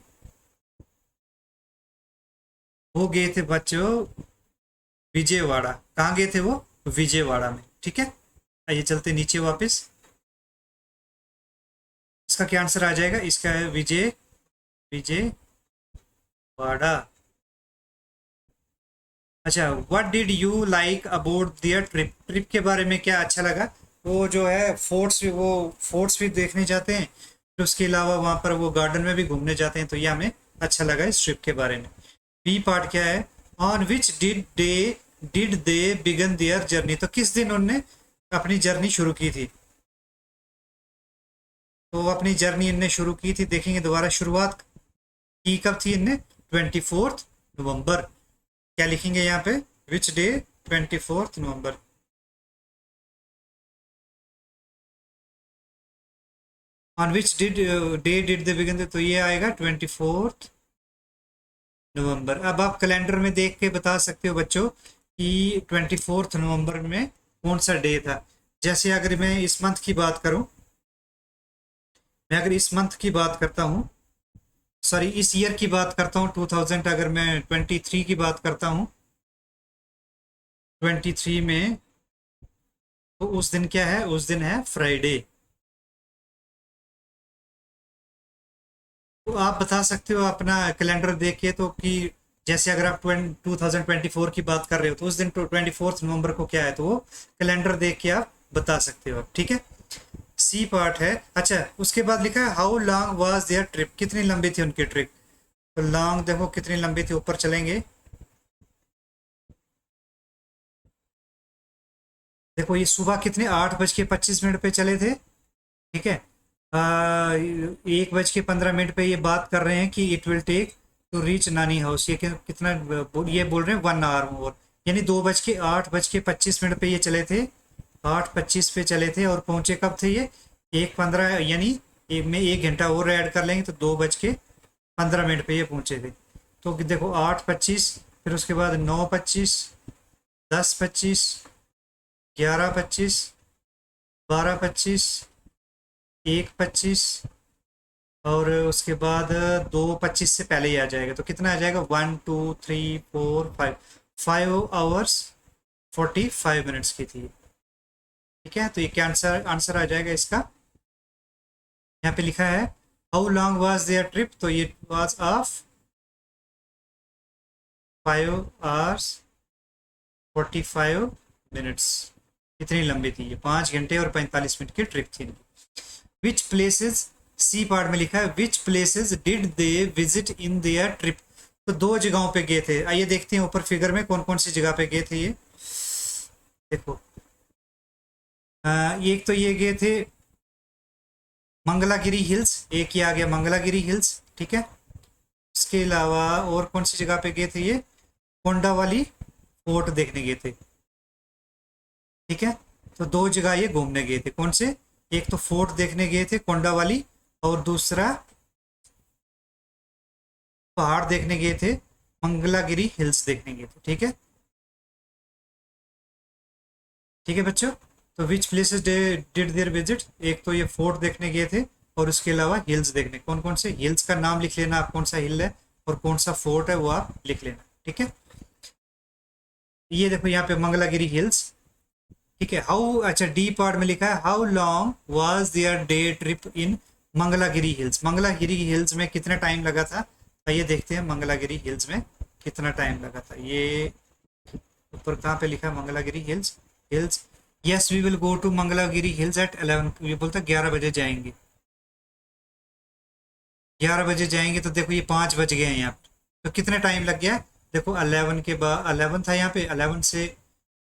वो गए थे बच्चों विजयवाड़ा। कहाँ गए थे वो? विजयवाड़ा में। ठीक है, आइए चलते नीचे वापस। इसका क्या आंसर आ जाएगा? इसका है विजयवाड़ा। अच्छा, what did you like about their trip. Trip के बारे में क्या अच्छा लगा? वो जो है फोर्ट्स भी देखने जाते हैं, फिर उसके अलावा वहाँ पर वो गार्डन में भी घूमने जाते हैं। तो ये हमें अच्छा लगा इस ट्रिप के बारे में। बी पार्ट क्या है? On which did they begin their journey. तो किस दिन उनने अपनी जर्नी शुरू की थी? तो अपनी जर्नी इनने शुरू की थी, देखेंगे दोबारा शुरुआत की कब थी इनने? 24 नवंबर। क्या लिखेंगे यहाँ पे? Which day? 24 November. On which day did they begin, तो ये आएगा 24 नवंबर। अब आप कैलेंडर में देख के बता सकते हो बच्चों कि 24 नवंबर में कौन सा डे था। जैसे अगर मैं इस मंथ की बात करूं, मैं अगर इस मंथ की बात करता हूं, सॉरी इस ईयर की बात करता हूँ 2000, अगर मैं 23 की बात करता हूँ 23 में, तो उस दिन क्या है? उस दिन है फ्राइडे। तो आप बता सकते हो अपना कैलेंडर देख के तो कि जैसे अगर आप 2024 की बात कर रहे हो तो उस दिन 24 नवंबर को क्या है, तो वो कैलेंडर देख के आप बता सकते हो। ठीक है, सी पार्ट है। अच्छा, उसके बाद लिखा है how long was their trip. कितनी लंबी थी उनकी ट्रिप? तो लॉन्ग देखो कितनी लंबी थी, ऊपर चलेंगे। देखो ये सुबह कितने 8:25 पे चले थे। ठीक है, 1:15 पे ये बात कर रहे हैं कि it will take to reach nani house. ये कितना ये बोल रहे हैं 1 आवर मोर, यानी 8:25 पे ये चले थे। 8:25 पे चले थे और पहुंचे कब थे ये? 1:15, यानी में 1 घंटा और ऐड कर लेंगे तो 2:15 पे ये पहुंचे थे। तो देखो 8:25, फिर उसके बाद 9:25, 10:25, 11:25, 12:25, 1:25, और उसके बाद 2:25 से पहले ही आ जाएगा। तो कितना आ जाएगा? 1 2 3 4 5, 5 hours 45 minutes की थी। ठीक है, तो ये क्या आंसर आंसर आ जाएगा इसका? यहाँ पे लिखा है how long was their trip, तो ये वाज ऑफ 5 hours 45 minutes। कितनी लंबी थी ये? 5 घंटे और 45 मिनट की ट्रिप थी। विच प्लेसेस, सी पार्ट में लिखा है which places did they visit in their trip. तो 2 जगहों पे गए थे। आइए देखते हैं ऊपर फिगर में कौन कौन सी जगह पे गए थे ये। देखो एक तो ये गए थे मंगलागिरी हिल्स, एक ये आ गया मंगलागिरी हिल्स। ठीक है, इसके अलावा और कौन सी जगह पे गए थे? ये कोंडावाली फोर्ट देखने गए थे। ठीक है, तो 2 जगह ये घूमने गए थे। कौन से? एक तो फोर्ट देखने गए थे कोंडावाली, और दूसरा पहाड़ देखने गए थे, मंगलागिरी हिल्स देखने गए थे। ठीक है, ठीक है बच्चों। तो विच प्लेसेस डिड देयर विजिट, एक तो ये फोर्ट देखने गए थे और उसके अलावा हिल्स देखने। कौन कौन से हिल्स का नाम लिख लेना आप, कौन सा हिल है और कौन सा फोर्ट है वो आप लिख लेना। ठीक है, ये देखो यहाँ पे मंगलागिरी हिल्स, ठीक है। हाउ, अच्छा डी पार्ट में लिखा है how long was their day trip in Mangalagiri hills. Mangalagiri hills में कितना टाइम लगा था, आइए देखते हैं मंगलागिरी हिल्स में कितना टाइम लगा था। ये ऊपर कहाँ पे लिखा है Mangalagiri hills, hills, yes we will go to Mangalagiri hills at 11, ये बोलता 11 बजे जाएंगे, 11 बजे जाएंगे। तो देखो ये 5 बज गए हैं यहाँ पे, तो कितने टाइम लग गया, देखो 11 के बाद 11 था यहाँ पे, 11 से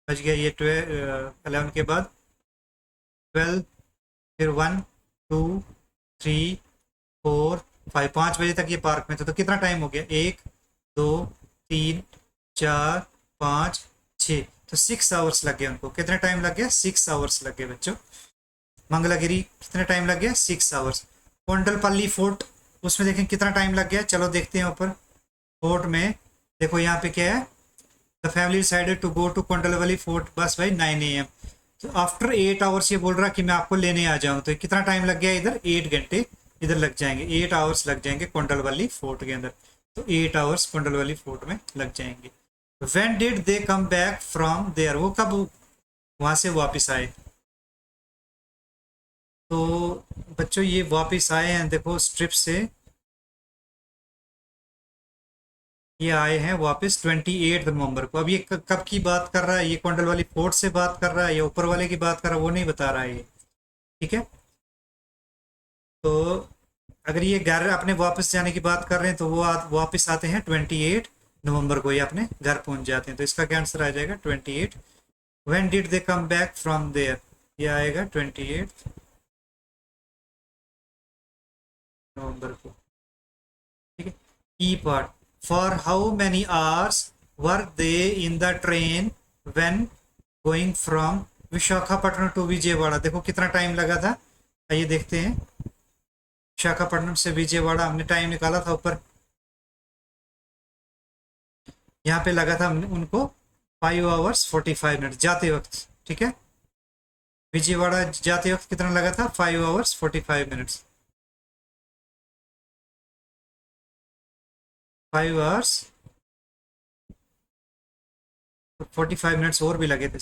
बज गया ये 11 के बाद 12, फिर 1 2 3 4 5, 5 बजे तक ये पार्क में था। तो कितना टाइम हो गया, 1 2 3 4 5 6, तो 6 आवर्स लग गए उनको। कितना टाइम लग गया, 6 आवर्स लग गए बच्चों। मंगलागिरी कितना टाइम लग गया, 6 आवर्स। कोंडलपल्ली फोर्ट, उसमें देखें कितना टाइम लग गया, चलो देखते हैं ऊपर फोर्ट में। देखो यहाँ पे क्या है, the family decided to go to Kondapalli fort bus by 9 AM। तो आफ्टर 8 आवर्स ये बोल रहा कि मैं आपको लेने आ जाऊँ, तो कितना टाइम लग गया, इधर 8 घंटे इधर लग जाएंगे, 8 आवर्स लग जाएंगे कोंडलपल्ली फोर्ट के अंदर। तो 8 आवर्स कोंडलपल्ली फोर्ट में लग जाएंगे। When did they come back from there, वो कब वहां से वापस आए। तो बच्चों ये वापस आए हैं, देखो स्ट्रिप से ये आए हैं वापस 28 नवंबर को। अब ये कब की बात कर रहा है, ये कोंडलपल्ली फोर्ट से बात कर रहा है या ऊपर वाले की बात कर रहा है, वो नहीं बता रहा है ये, ठीक है। तो अगर ये घर अपने वापस जाने की बात कर रहे हैं तो वो वापस आते हैं 28 नवंबर को, ये अपने घर पहुंच जाते हैं। तो इसका क्या आंसर आ जाएगा 28। When did they come back from there, ये आएगा 28 नवंबर को, ठीक है। E part, for how many hours were they in the train when going from Visakhapatnam to Vijayawada. देखो कितना टाइम लगा था, आइए देखते हैं। विशाखापट्टनम से विजयवाड़ा हमने टाइम निकाला था ऊपर, यहाँ पे लगा था उनको 5 hours 45 minutes जाते वक्त, ठीक है। विजयवाड़ा जाते वक्त कितना लगा था, 5 hours 45 minutes, 5 hours 45 minutes और भी लगे थे,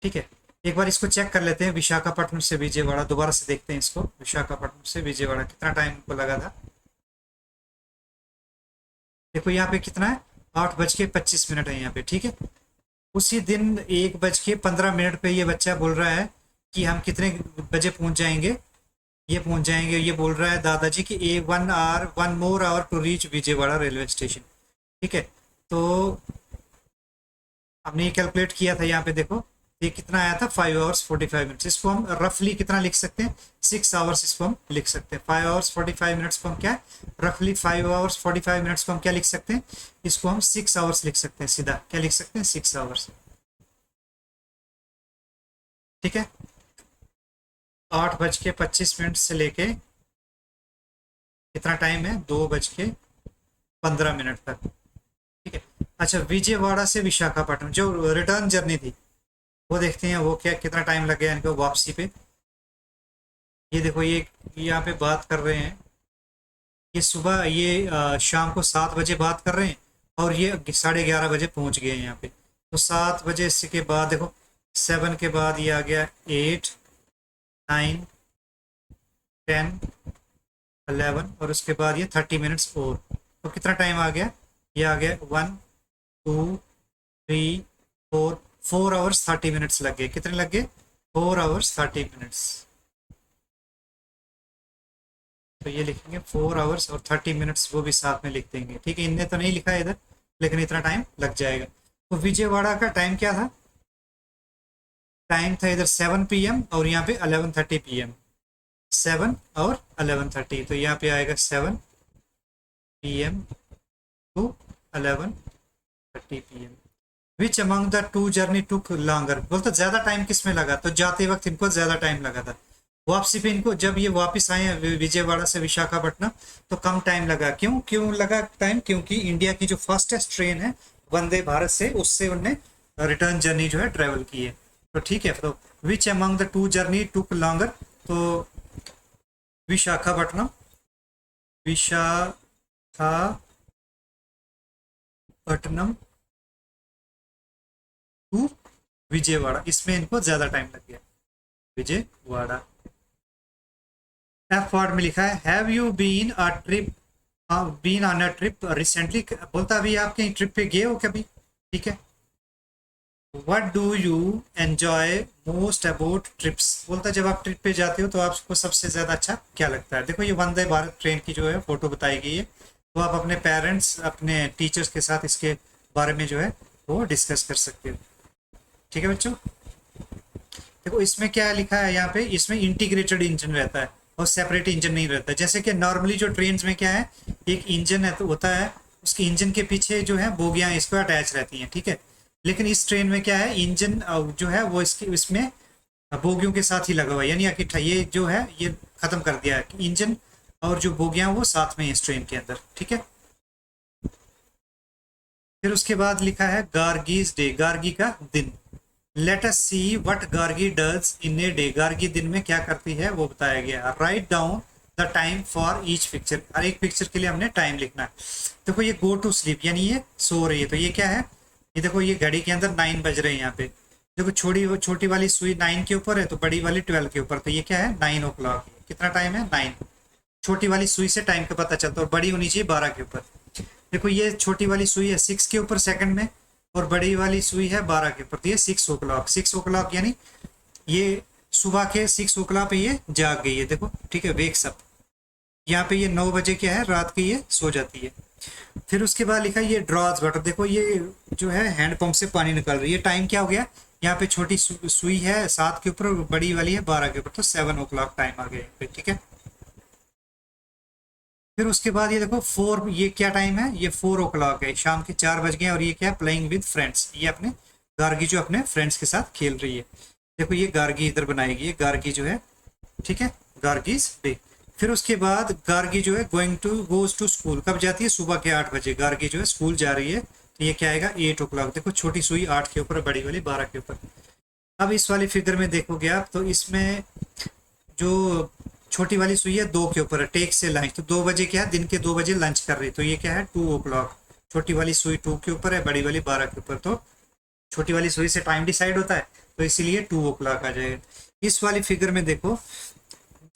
ठीक है। एक बार इसको चेक कर लेते हैं, विशाखापट्टनम से विजयवाड़ा दोबारा से देखते हैं इसको। विशाखापट्टनम से विजयवाड़ा कितना टाइम को लगा था, देखो यहाँ पे कितना है, 8:25 है यहाँ पे, ठीक है। उसी दिन 1:15 पे ये बच्चा बोल रहा है कि हम कितने बजे पहुंच जाएंगे, ये पहुंच जाएंगे, ये बोल रहा है दादाजी कि 1 more hour to reach Vijayawada railway station, ठीक है। तो हमने ये कैलकुलेट किया था, यहाँ पे देखो ये कितना आया था, 5 hours 45 minutes। इसको हम रफली कितना लिख सकते हैं, 6 आवर्स इसको हम लिख सकते हैं। 5 hours 45 minutes को हम क्या, रफली 5 hours 45 minutes को हम क्या लिख सकते हैं, इसको हम 6 आवर्स लिख सकते हैं, सीधा क्या लिख सकते हैं, 6 आवर्स, ठीक है। 8:25 से लेके कितना टाइम है, 2:15 तक, ठीक है। अच्छा विजयवाड़ा से विशाखापट्टनम जो रिटर्न जर्नी थी वो देखते हैं, वो क्या कितना टाइम लग गया इनको वापसी पे। ये देखो ये यहाँ पे बात कर रहे हैं, ये सुबह ये शाम को 7 बजे बात कर रहे हैं और ये 11:30 बजे पहुंच गए हैं यहाँ पे। तो 7 बजे से के बाद देखो 7 के बाद ये आ गया 8 9 10 11 और उसके बाद ये 30 मिनट्स और, तो कितना टाइम आ गया, ये आ गया 1 2 3 4 4 hours 30 minutes लग गए। कितने लग गए, 4 hours 30 minutes। तो ये लिखेंगे 4 hours और 30 minutes, वो भी साथ में लिख देंगे, ठीक है। इनने तो नहीं लिखा है इधर, लेकिन इतना टाइम लग जाएगा। तो विजयवाड़ा का टाइम क्या था, टाइम था इधर 7 PM और यहाँ पे 11:30 PM, 7 और 11:30, तो यहाँ पे आएगा 7 PM to 11:30 PM। Which among the two journey took longer, बोलते ज्यादा टाइम किस में लगा, तो जाते वक्त इनको ज्यादा टाइम लगा था, वापसी पे इनको जब ये वापस आए हैं विजयवाड़ा से विशाखापट्टनम तो कम टाइम लगा। क्यों क्यों लगा टाइम, क्योंकि इंडिया की जो फास्टेस्ट ट्रेन है वंदे भारत से, उससे उनने रिटर्न जर्नी जो है ट्रेवल की है। तो ठीक है, तो which among the two journey took longer, तो विशाखापट्टनम, विशाखापट्टनम विशाखापट्टनम टू विजयवाड़ा, इसमें इनको ज्यादा टाइम लग गया, विजयवाड़ा। एफ वर्ड में लिखा है have you been a trip, been on a trip recently, बोलता अभी आप कहीं ट्रिप पे गए हो कभी, ठीक है। What do you enjoy most about trips, बोलता जब आप ट्रिप पे जाते हो तो आपको सबसे ज्यादा अच्छा क्या लगता है। देखो ये वंदे भारत ट्रेन की जो है फोटो बताई गई है, वो आप अपने पेरेंट्स अपने टीचर्स के साथ इसके बारे में जो है वो डिस्कस कर सकते हो, ठीक है बच्चों। देखो इसमें क्या लिखा है यहाँ पे, इसमें इंटीग्रेटेड इंजन रहता है और सेपरेट इंजन नहीं रहता है। जैसे कि नॉर्मली जो ट्रेन में क्या है, एक इंजन है तो होता है, उसके इंजन के पीछे जो है बोगियां इसको अटैच रहती हैं, ठीक है। लेकिन इस ट्रेन में क्या है, इंजन जो है वो इसके इसमें बोगियों के साथ ही लगा हुआ है, यानी कि ये जो है ये खत्म कर दिया है कि इंजन और जो बोगियां वो साथ में है इस ट्रेन के अंदर, ठीक है। फिर उसके बाद लिखा है गार्गीज डे, गार्गी का दिन। Let us see what Gargi does in a day, Gargi दिन में क्या करती है वो बताया गया। Write down the time for each picture, हर एक पिक्चर के लिए हमने टाइम लिखना है। देखो ये गो टू स्लीप यानी ये सो रही है, तो ये क्या है, ये देखो ये घड़ी के अंदर 9 बज रहे हैं यहाँ पे। देखो छोटी वाली सुई 9 के ऊपर है तो बड़ी वाली 12 के ऊपर, तो ये क्या है 9 ओ क्लॉक। कितना टाइम है 9, छोटी वाली सुई से टाइम का पता चलता है, और बड़ी होनी चाहिए 12 के ऊपर। देखो ये छोटी वाली सुई है 6 के ऊपर सेकंड में, और बड़ी वाली सुई है 12 के ऊपर, तो ये 6 ओ क्लॉक। 6 ओ क्लॉक यानी ये सुबह के 6 ओ क्लॉक पे ये जाग गई है, देखो ठीक है, वेक्स अप। यहाँ पे ये 9 बजे क्या है रात की ये सो जाती है। फिर उसके बाद लिखा है ये ड्रॉज वाटर, देखो ये जो है हैंड पंप से पानी निकल रही है। टाइम क्या हो गया, यहाँ पे छोटी सुई है 7 के ऊपर, बड़ी वाली है 12 के ऊपर, तो 7 ओ क्लॉक टाइम आ गया, ठीक है। फिर उसके बाद ये देखो 4, ये क्या टाइम है, ये 4 ओ क्लॉक है, शाम के 4 बज गए। और ये क्या है, प्लेइंग विद फ्रेंड्स, ये अपने गार्गी जो अपने फ्रेंड्स के साथ खेल रही है। देखो ये गार्गी इधर बनाएगी, ये गार्गी जो है, ठीक है, गार्गीज डे। फिर उसके बाद गार्गी जो है गोज टू स्कूल, कब जाती है, सुबह के 8 बजे गार्गी जो है स्कूल जा रही है, तो ये क्या आएगा 8 ओ क्लॉक। देखो छोटी सुई 8 के ऊपर, बड़ी वाली 12 के ऊपर। अब इस वाली फिगर में देखोगे आप तो इसमें जो छोटी वाली सुई है 2 के ऊपर है, टेक से लंच, तो 2 बजे क्या है, दिन के 2 बजे लंच कर रही है, तो ये क्या है 2 ओ क्लॉक। छोटी वाली सुई 2 के ऊपर है, बड़ी वाली 12 के ऊपर, तो छोटी वाली सुई से टाइम डिसाइड होता है, तो इसीलिए 2 ओ क्लॉक आ जाएगा। इस वाली फिगर में देखो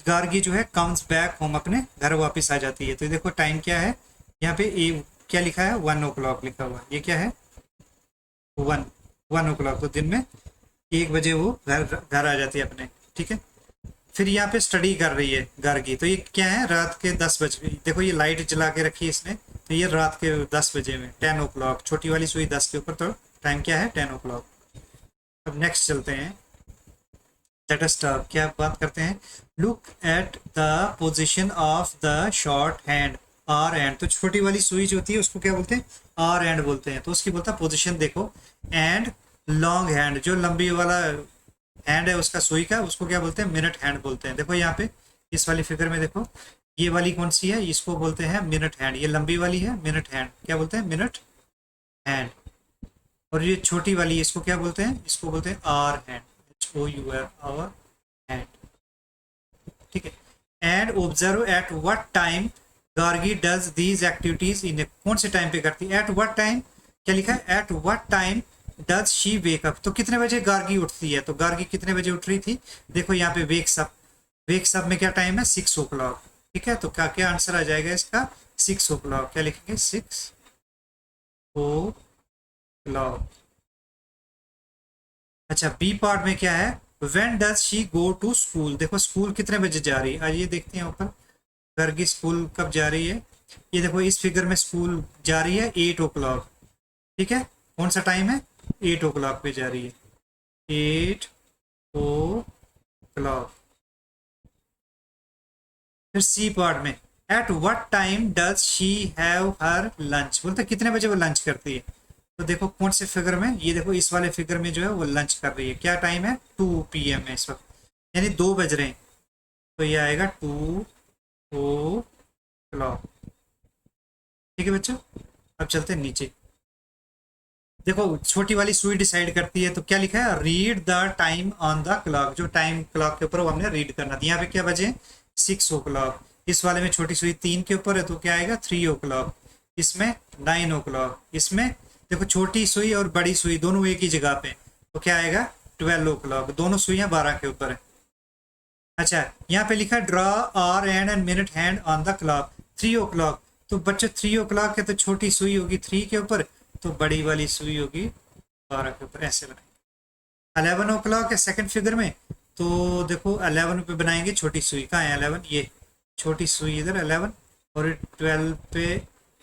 गार्गी जो है कम्स बैक होम, अपने घर वापस आ जाती है, तो देखो टाइम क्या है, यहाँ पे क्या लिखा है 1 ओ क्लॉक लिखा हुआ है, ये क्या है 1 ओ क्लॉक, तो दिन में 1 बजे वो घर आ जाती है अपने, ठीक है। फिर यहाँ पे स्टडी कर रही है गार्गी, तो ये क्या है रात के 10 बजे, देखो ये लाइट जला के रखी है इसने, तो ये रात के 10 बजे में 10 ओ क्लॉक। छोटी वाली सुई 10 के ऊपर, तो टाइम क्या है 10 ओ क्लॉक। अब नेक्स्ट चलते हैं, लेट अस टॉक, क्या बात करते हैं, look at the position of the short hand hour hand, तो छोटी वाली सुई जो होती है उसको क्या बोलते हैं आर एंड बोलते हैं, तो उसकी बोलता है पोजीशन देखो। एंड लॉन्ग हैंड, जो लंबी वाला हैंड है उसका सुई का, उसको क्या बोलते हैं मिनट हैंड बोलते हैं। देखो यहाँ पे इस वाली फिगर में देखो, ये वाली कौन सी है, इसको बोलते हैं मिनट हैंड, ये लंबी वाली है मिनट हैंड, क्या बोलते हैं मिनट हैंड। और ये छोटी वाली है, इसको क्या बोलते हैं, इसको बोलते हैं hour hand, HOUR hour hand, ठीक है। And observe at what time Gargi does these activities in, कौन से टाइम पे करती है, एट व्हाट टाइम, क्या लिखा है eight what time does she wake up, तो कितने बजे गार्गी उठती है, तो गार्गी कितने बजे उठ रही थी, देखो यहाँ पे वेक्स अप, वेक्स अप में क्या टाइम है 6 ओ क्लॉक, ठीक है। तो क्या क्या आंसर आ जाएगा इसका 6 ओ क्लॉक, क्या लिखेंगे 6 ओ क्लॉक। अच्छा बी पार्ट में क्या है, when does she go to school, देखो स्कूल कितने बजे जा रही है, आइए देखते हैं ऊपर गार्गी स्कूल कब जा रही है। ये देखो इस फिगर में स्कूल जा रही है 8 ओ क्लॉक, ठीक है, कौन सा टाइम है 8 ओ क्लॉक पे जा रही है, 8 ओ क्लॉक। फिर सी पार्ट में eight what time does she have her lunch, बोलते कितने बजे वो लंच करती है, तो देखो कौन से फिगर में, ये देखो इस वाले फिगर में जो है वो लंच कर रही है, क्या टाइम है 2 PM है इस वक्त, यानी 2 बज रहे हैं, तो ये आएगा 2 ओ क्लॉक, ठीक है बच्चों। अब चलते हैं नीचे, देखो छोटी वाली सुई डिसाइड करती है, तो क्या लिखा है read the time on the clock, जो टाइम क्लॉक के ऊपर वो हमने रीड करना था। यहाँ पे क्या बजे 6 ओ क्लॉक, इस वाले में छोटी सुई 3 के ऊपर है, तो क्या आएगा 3 ओ क्लॉक। इसमें 9 o'clock, इसमें देखो छोटी सुई और बड़ी सुई दोनों एक ही जगह पे, तो क्या आएगा 12 o'clock, दोनों सुइयां 12 के ऊपर है। अच्छा यहाँ पे लिखा है draw our and and minute hand on the clock 3 o'clock, तो बच्चों 3 o'clock है तो छोटी सुई होगी 3 के ऊपर, तो बड़ी वाली सुई होगी 12 के ऊपर, ऐसे बनाएंगे। 11 o'clock है सेकंड फिगर में, तो देखो 11 पे बनाएंगे छोटी सुई, कहाँ है 11, ये छोटी सुई इधर 11, और 12 पे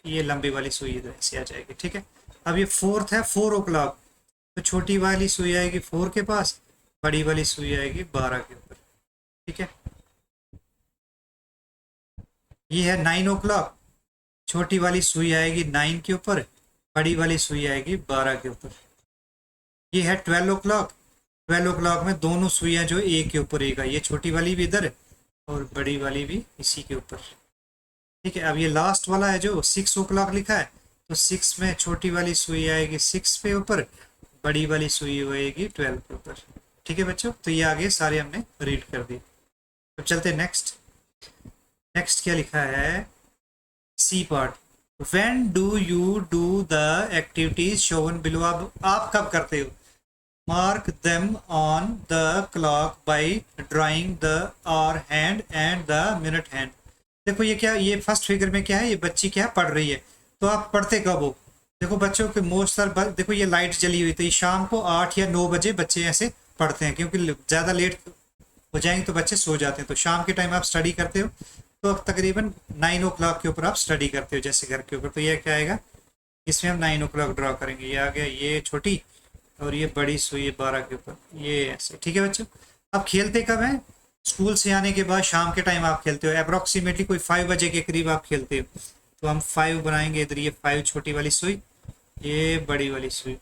ये लंबी वाली सुई इधर ऐसे आ जाएगी, ठीक है। अब ये फोर्थ है 4 o'clock, तो छोटी वाली सुई आएगी 4 के पास, बड़ी वाली सुई आएगी 12 के ऊपर, ठीक है। ये है 9 o'clock, छोटी वाली सुई आएगी 9 के ऊपर, बड़ी वाली सुई आएगी 12 के ऊपर। ये है 12 o'clock, 12 o'clock में दोनों सुइयां जो एक के ऊपर एक आई, ये छोटी वाली भी इधर और बड़ी वाली भी इसी के ऊपर, ठीक है। अब ये लास्ट वाला है जो 6 o'clock लिखा है, तो 6 में छोटी वाली सुई आएगी 6 पे ऊपर, बड़ी वाली सुई होएगी 12 के ऊपर, ठीक है बच्चों। तो ये आगे सारे हमने रीड कर दिए। तो चलते नेक्स्ट। नेक्स्ट क्या लिखा है, C part, when do you do the activities shown below, आप कब करते हो, mark them on the clock by drawing the hour hand and the minute hand. देखो ये क्या, ये फर्स्ट फिगर में क्या है, ये बच्ची क्या पढ़ रही है, तो आप पढ़ते कब हो, देखो बच्चों के मोस्ट सार देखो ये लाइट जली हुई, तो ये शाम को 8 या 9 बजे बच्चे ऐसे पढ़ते हैं, क्योंकि ज़्यादा लेट हो जाएंगे तो बच्चे सो जाते हैं। तो शाम के टाइम आप स्टडी करते हो, तो तकरीबन 9 o'clock के ऊपर आप स्टडी करते हो जैसे घर के ऊपर, तो ये क्या आएगा, इसमें हम 9 o'clock ड्रॉ करेंगे, ये आ गया, ये छोटी और ये बड़ी सुई 12 के ऊपर, ये ऐसे, ठीक है बच्चों। अब खेलते कब हैं, स्कूल से आने के बाद शाम के टाइम आप खेलते हो, अप्रोक्सीमेटली कोई 5 बजे के करीब आप खेलते हो, तो हम 5 बनाएंगे इधर, ये 5 छोटी वाली सुई, ये बड़ी वाली सुई।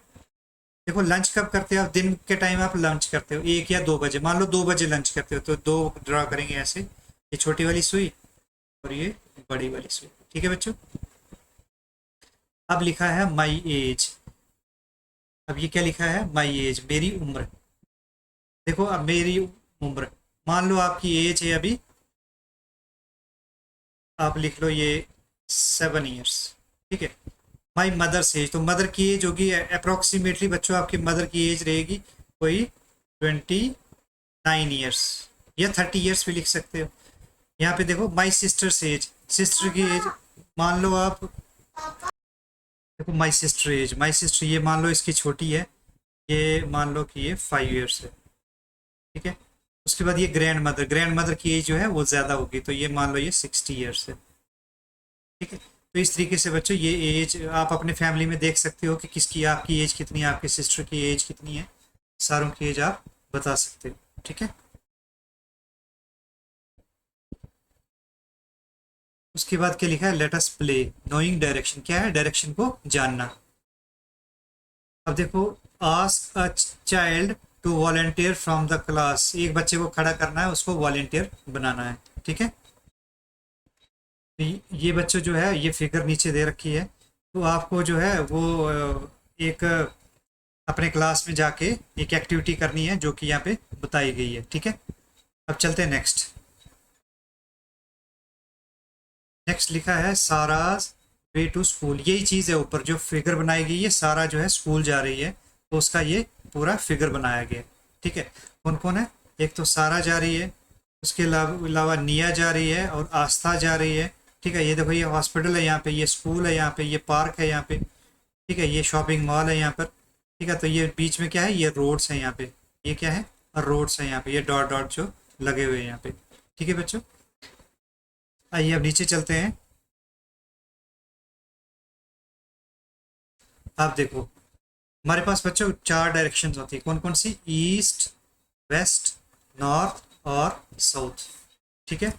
देखो लंच कब करते हो आप, दिन के टाइम आप लंच करते हो 1 या 2 बजे, मान लो 2 बजे लंच करते हो, तो 2 ड्रॉ करेंगे ऐसे, ये छोटी वाली सुई और ये बड़ी वाली सुई, ठीक है बच्चों। अब लिखा है माई एज, अब ये क्या लिखा है, माई एज, मेरी उम्र। देखो अब मेरी उम्र, मान लो आपकी एज है अभी, आप लिख लो ये 7 ईयर्स, ठीक है। माई मदर्स एज, तो मदर की एज होगी अप्रोक्सीमेटली बच्चों, आपकी मदर की एज रहेगी कोई 29 ईयर्स या 30 ईयर्स भी लिख सकते हो। यहाँ पे देखो माई सिस्टर्स एज, सिस्टर की एज मान लो आप, देखो my sister age, my sister ये मान लो इसकी छोटी है, ये मान लो कि ये 5 ईयर्स है, ठीक है। उसके बाद ये ग्रैंड मदर की एज जो है वो ज़्यादा होगी, तो ये मान लो ये 60 ईयर्स है, ठीक है। तो इस तरीके से बच्चों ये एज आप अपने फैमिली में देख सकते हो कि किसकी, आपकी एज कितनी है, आपके सिस्टर की एज कितनी है, सारों की एज आप बता सकते हो, ठीक है। उसके बाद क्या लिखा है, let us play knowing direction, क्या है, डायरेक्शन को जानना। अब देखो, ask a child to volunteer from the class, एक बच्चे को खड़ा करना है, उसको वॉलेंटियर बनाना है, ठीक है। तो ये बच्चों जो है ये फिगर नीचे दे रखी है, तो आपको जो है वो एक अपने क्लास में जाके एक एक्टिविटी करनी है जो कि यहाँ पे बताई गई है, ठीक है। अब चलते हैं नेक्स्ट। नेक्स्ट लिखा है साराज वे टू स्कूल, यही चीज़ है ऊपर जो फिगर बनाई गई है, सारा जो है स्कूल जा रही है, तो उसका ये पूरा फिगर बनाया गया, ठीक है। कौन कौन है, एक तो सारा जा रही है, उसके अलावा निया जा रही है और आस्था जा रही है, ठीक है। ये देखो ये हॉस्पिटल है यहाँ पे, ये स्कूल है यहाँ पे, ये पार्क है यहाँ पे, ठीक है, ये शॉपिंग मॉल है यहाँ पर, ठीक है। तो ये बीच में क्या है, ये रोड्स है यहाँ पे, ये क्या है, रोड्स है यहाँ पे, ये डॉट डॉट जो लगे हुए हैं यहाँ पे, ठीक है बच्चों। आइए अब नीचे चलते हैं। आप देखो हमारे पास बच्चों 4 डायरेक्शंस होती है, कौन कौन सी, ईस्ट, वेस्ट, नॉर्थ और साउथ, ठीक है।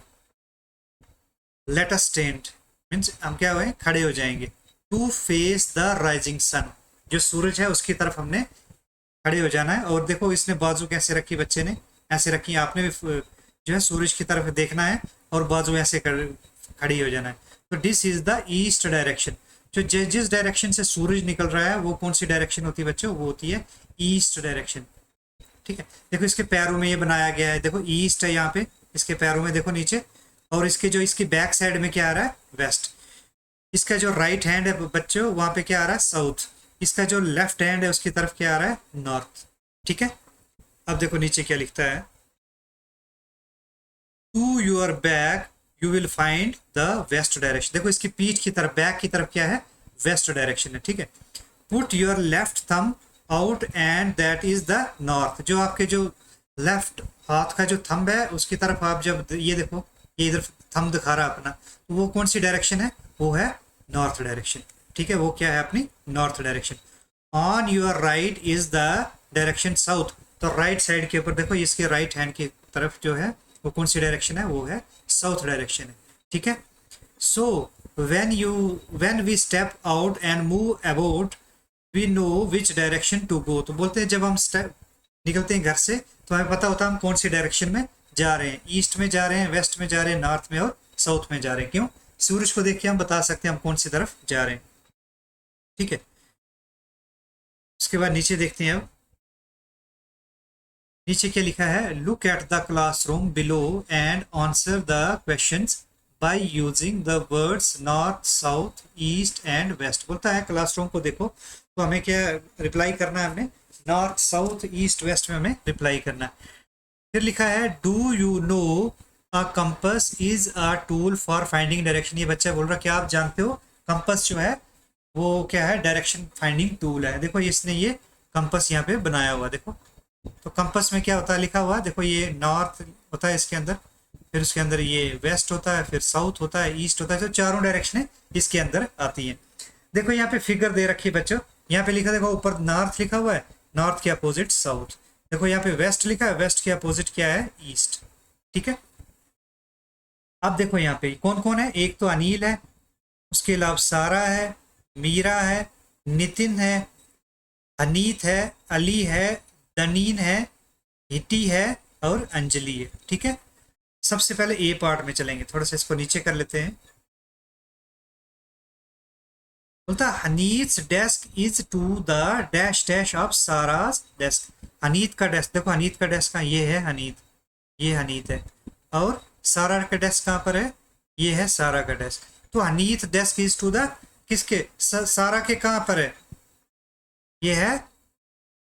लेट अस स्टैंड मीन्स हम क्या हुए, खड़े हो जाएंगे, to face the rising sun, जो सूरज है उसकी तरफ हमने खड़े हो जाना है। और देखो इसने बाजू कैसे रखी, बच्चे ने ऐसे रखी, आपने भी जो है सूरज की तरफ देखना है और बाजू ऐसे खड़ी हो जाना है। तो this is the east direction, जो जिस डायरेक्शन से सूरज निकल रहा है वो कौन सी डायरेक्शन होती है बच्चों, वो होती है ईस्ट डायरेक्शन, ठीक है। देखो इसके पैरों में ये बनाया गया है, देखो ईस्ट है यहाँ पे इसके पैरों में, देखो नीचे, और इसके जो इसकी बैक साइड में क्या आ रहा है, वेस्ट। इसका जो राइट हैंड है बच्चों वहां पे क्या आ रहा है साउथ, इसका जो लेफ्ट हैंड है उसकी तरफ क्या आ रहा है नॉर्थ। ठीक है, अब देखो नीचे क्या लिखता है, to your back you will find the west direction. देखो इसकी पीठ की तरफ, बैक की तरफ क्या है वेस्ट डायरेक्शन है। ठीक है, put your left thumb out and that is the north. जो आपके जो लेफ्ट हाथ का जो थंब है उसकी तरफ आप जब ये देखो, ये इधर थंब दिखा रहा है अपना, तो वो कौन सी डायरेक्शन है, वो है नॉर्थ डायरेक्शन। ठीक है, वो क्या है अपनी north direction. On your right is the direction south. तो राइट साइड के ऊपर देखो, इसके राइट हैंड की तरफ जो है वो कौन सी डायरेक्शन है, वो है साउथ डायरेक्शन है। ठीक है, सो when we step out and move about we know which direction to go। तो बोलते हैं जब हम स्टेप निकलते हैं घर से तो हमें पता होता है हम कौन सी डायरेक्शन में जा रहे हैं, ईस्ट में जा रहे हैं, वेस्ट में जा रहे हैं, नॉर्थ में और साउथ में जा रहे हैं। क्यों, सूरज को देख के हम बता सकते हैं हम कौन सी तरफ जा रहे हैं। ठीक है, उसके बाद नीचे देखते हैं। अब नीचे क्या लिखा है, look at the classroom below and answer the questions by using the words north south east and west. बोलता है क्लासरूम को देखो, तो हमें क्या रिप्लाई करना है, हमने नॉर्थ साउथ ईस्ट वेस्ट में हमें रिप्लाई करना है। फिर लिखा है do you know a compass is a tool for finding direction. ये बच्चा बोल रहा है क्या आप जानते हो कंपस जो है वो क्या है, डायरेक्शन फाइंडिंग टूल है। देखो इसने ये कंपस यहाँ पे बनाया हुआ, देखो तो कंपस में क्या होता है लिखा हुआ, देखो ये नॉर्थ होता है इसके अंदर, फिर उसके अंदर ये वेस्ट होता है, फिर साउथ होता है, ईस्ट होता है, तो चारों डायरेक्शनें इसके अंदर आती हैं। देखो यहाँ पे फिगर दे रखी है बच्चों, यहाँ पे लिखा देखो ऊपर नॉर्थ लिखा हुआ है, नॉर्थ के अपोजिट साउथ। देखो यहाँ पे वेस्ट लिखा है, वेस्ट के अपोजिट क्या है ईस्ट। ठीक है, अब देखो यहाँ पे कौन कौन है, एक तो अनिल है, उसके अलावा सारा है, मीरा है, नितिन है, अनीत है, अली है, दनीन है, हिटी है और अंजलि है। ठीक है, सबसे पहले ए पार्ट में चलेंगे, थोड़ा सा इसको नीचे कर लेते हैं। बोलता Haneet desk is to the dash dash of Saraj desk. Haneet का डेस्क, देखो हनीत का डेस्क कहाँ, ये है हनीत, ये हनीत है, और सारा का डेस्क कहाँ पर है, ये है सारा का डेस्क। तो हनीत डेस्क इज टू द किसके, सारा के कहाँ पर है, ये है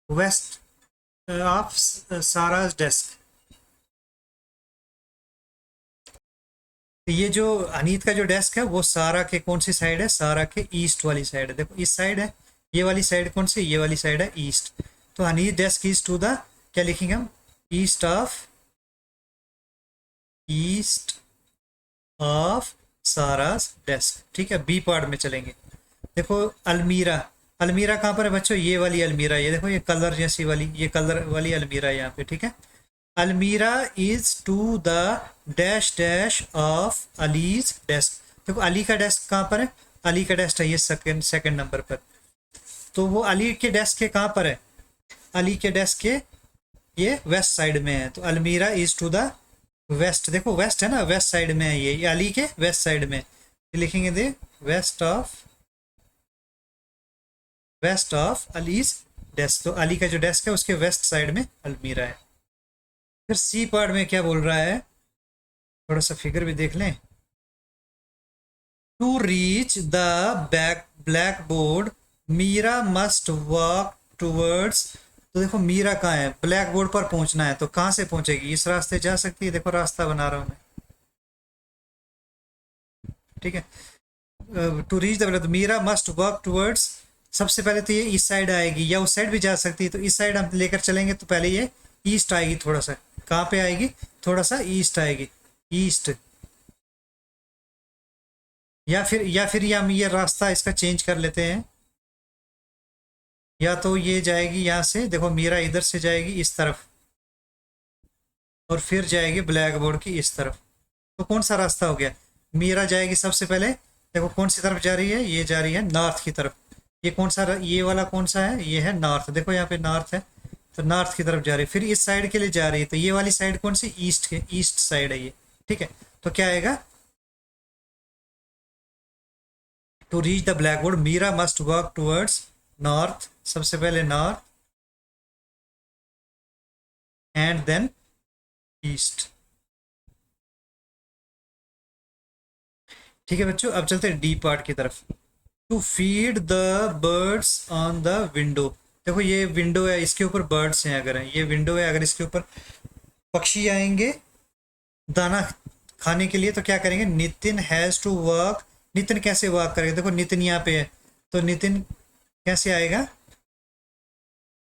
वेस्ट ऑफ साराज डेस्क। तो ये जो अनीत का जो डेस्क है वो सारा के कौन सी साइड है, सारा के ईस्ट वाली साइड है। देखो इस साइड है, ये वाली साइड कौन सी, ये वाली साइड है ईस्ट। तो Aneet desk east to the, क्या लिखेंगे हम, ईस्ट ऑफ सारास डेस्क। ठीक है, बी पार्ट में चलेंगे। देखो अलमीरा, अलमीरा कहाँ पर है बच्चों, ये वाली अलमीरा, ये देखो ये कलर जैसी वाली, ये कलर वाली अलमीरा यहाँ पे। ठीक है, almirah is to the dash dash of Ali's desk. देखो अली का डेस्क कहाँ पर है, अली का डेस्क है ये सेकंड सेकंड नंबर पर। तो वो अली के डेस्क के कहाँ पर है, अली के डेस्क के ये वेस्ट साइड में है। तो अलमीरा इज टू द वेस्ट, देखो वेस्ट है ना, वेस्ट साइड में है ये अली के वेस्ट साइड में। लिखेंगे दे वेस्ट ऑफ अलीज डेस्क। तो अली का जो डेस्क है उसके वेस्ट साइड में अलमीरा है। फिर सी पार्ट में क्या बोल रहा है, थोड़ा सा फिगर भी देख लें। To reach the blackboard Meera must walk towards. तो देखो मीरा कहाँ है, ब्लैक बोर्ड पर पहुंचना है, तो कहाँ से पहुंचेगी, इस रास्ते जा सकती है, देखो रास्ता बना रहा हूं मैं। ठीक है, to reach the Meera must walk towards, सबसे पहले तो ये इस साइड आएगी या उस साइड भी जा सकती है, तो इस साइड हम लेकर चलेंगे तो पहले ये ईस्ट आएगी, थोड़ा सा कहाँ पे आएगी, थोड़ा सा ईस्ट आएगी, ईस्ट। या फिर हम ये रास्ता इसका चेंज कर लेते हैं, या तो ये जाएगी यहाँ से, देखो मीरा इधर से जाएगी इस तरफ और फिर जाएगी ब्लैक बोर्ड की इस तरफ। तो कौन सा रास्ता हो गया, मीरा जाएगी सबसे पहले, देखो कौन सी तरफ जा रही है, ये जा रही है नॉर्थ की तरफ। ये कौन सा, ये वाला कौन सा है, ये है नॉर्थ, देखो यहाँ पे नॉर्थ है, तो नॉर्थ की तरफ जा रही है। फिर इस साइड के लिए जा रही है, तो ये वाली साइड कौन सी, ईस्ट के, ईस्ट साइड है ये। ठीक है, तो क्या आएगा, to reach the blackboard Meera must walk towards north, सबसे पहले नॉर्थ एंड देन ईस्ट। ठीक है बच्चों, अब चलते हैं डी पार्ट की तरफ। To feed the birds on the window. देखो ये विंडो है, इसके ऊपर बर्ड्स हैं, अगर ये विंडो है, अगर इसके ऊपर पक्षी आएंगे दाना खाने के लिए तो क्या करेंगे, Nitin has to work. Nitin कैसे वर्क करेगा, देखो नितिन यहाँ पे है, तो नितिन कैसे आएगा,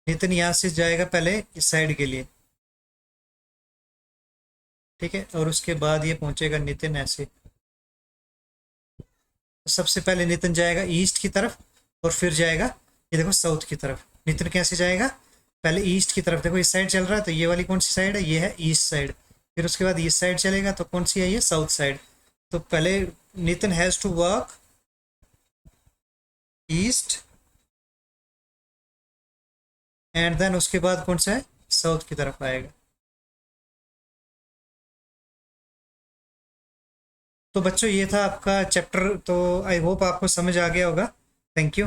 नितिन यहाँ से जाएगा पहले इस साइड के लिए, ठीक है, और उसके बाद ये पहुंचेगा नितिन ऐसे। सबसे पहले नितिन जाएगा ईस्ट की तरफ और फिर जाएगा ये देखो साउथ की तरफ। नितिन कैसे जाएगा, पहले ईस्ट की तरफ, देखो इस साइड चल रहा है तो ये वाली कौन सी साइड है, ये है ईस्ट साइड। फिर उसके बाद ईस्ट साइड चलेगा तो कौन सी है, ये साउथ साइड। तो पहले Nitin has to work east and then उसके बाद कौन सा है, साउथ की तरफ आएगा। तो बच्चों ये था आपका चैप्टर, तो आई होप आपको समझ आ गया होगा। Thank you.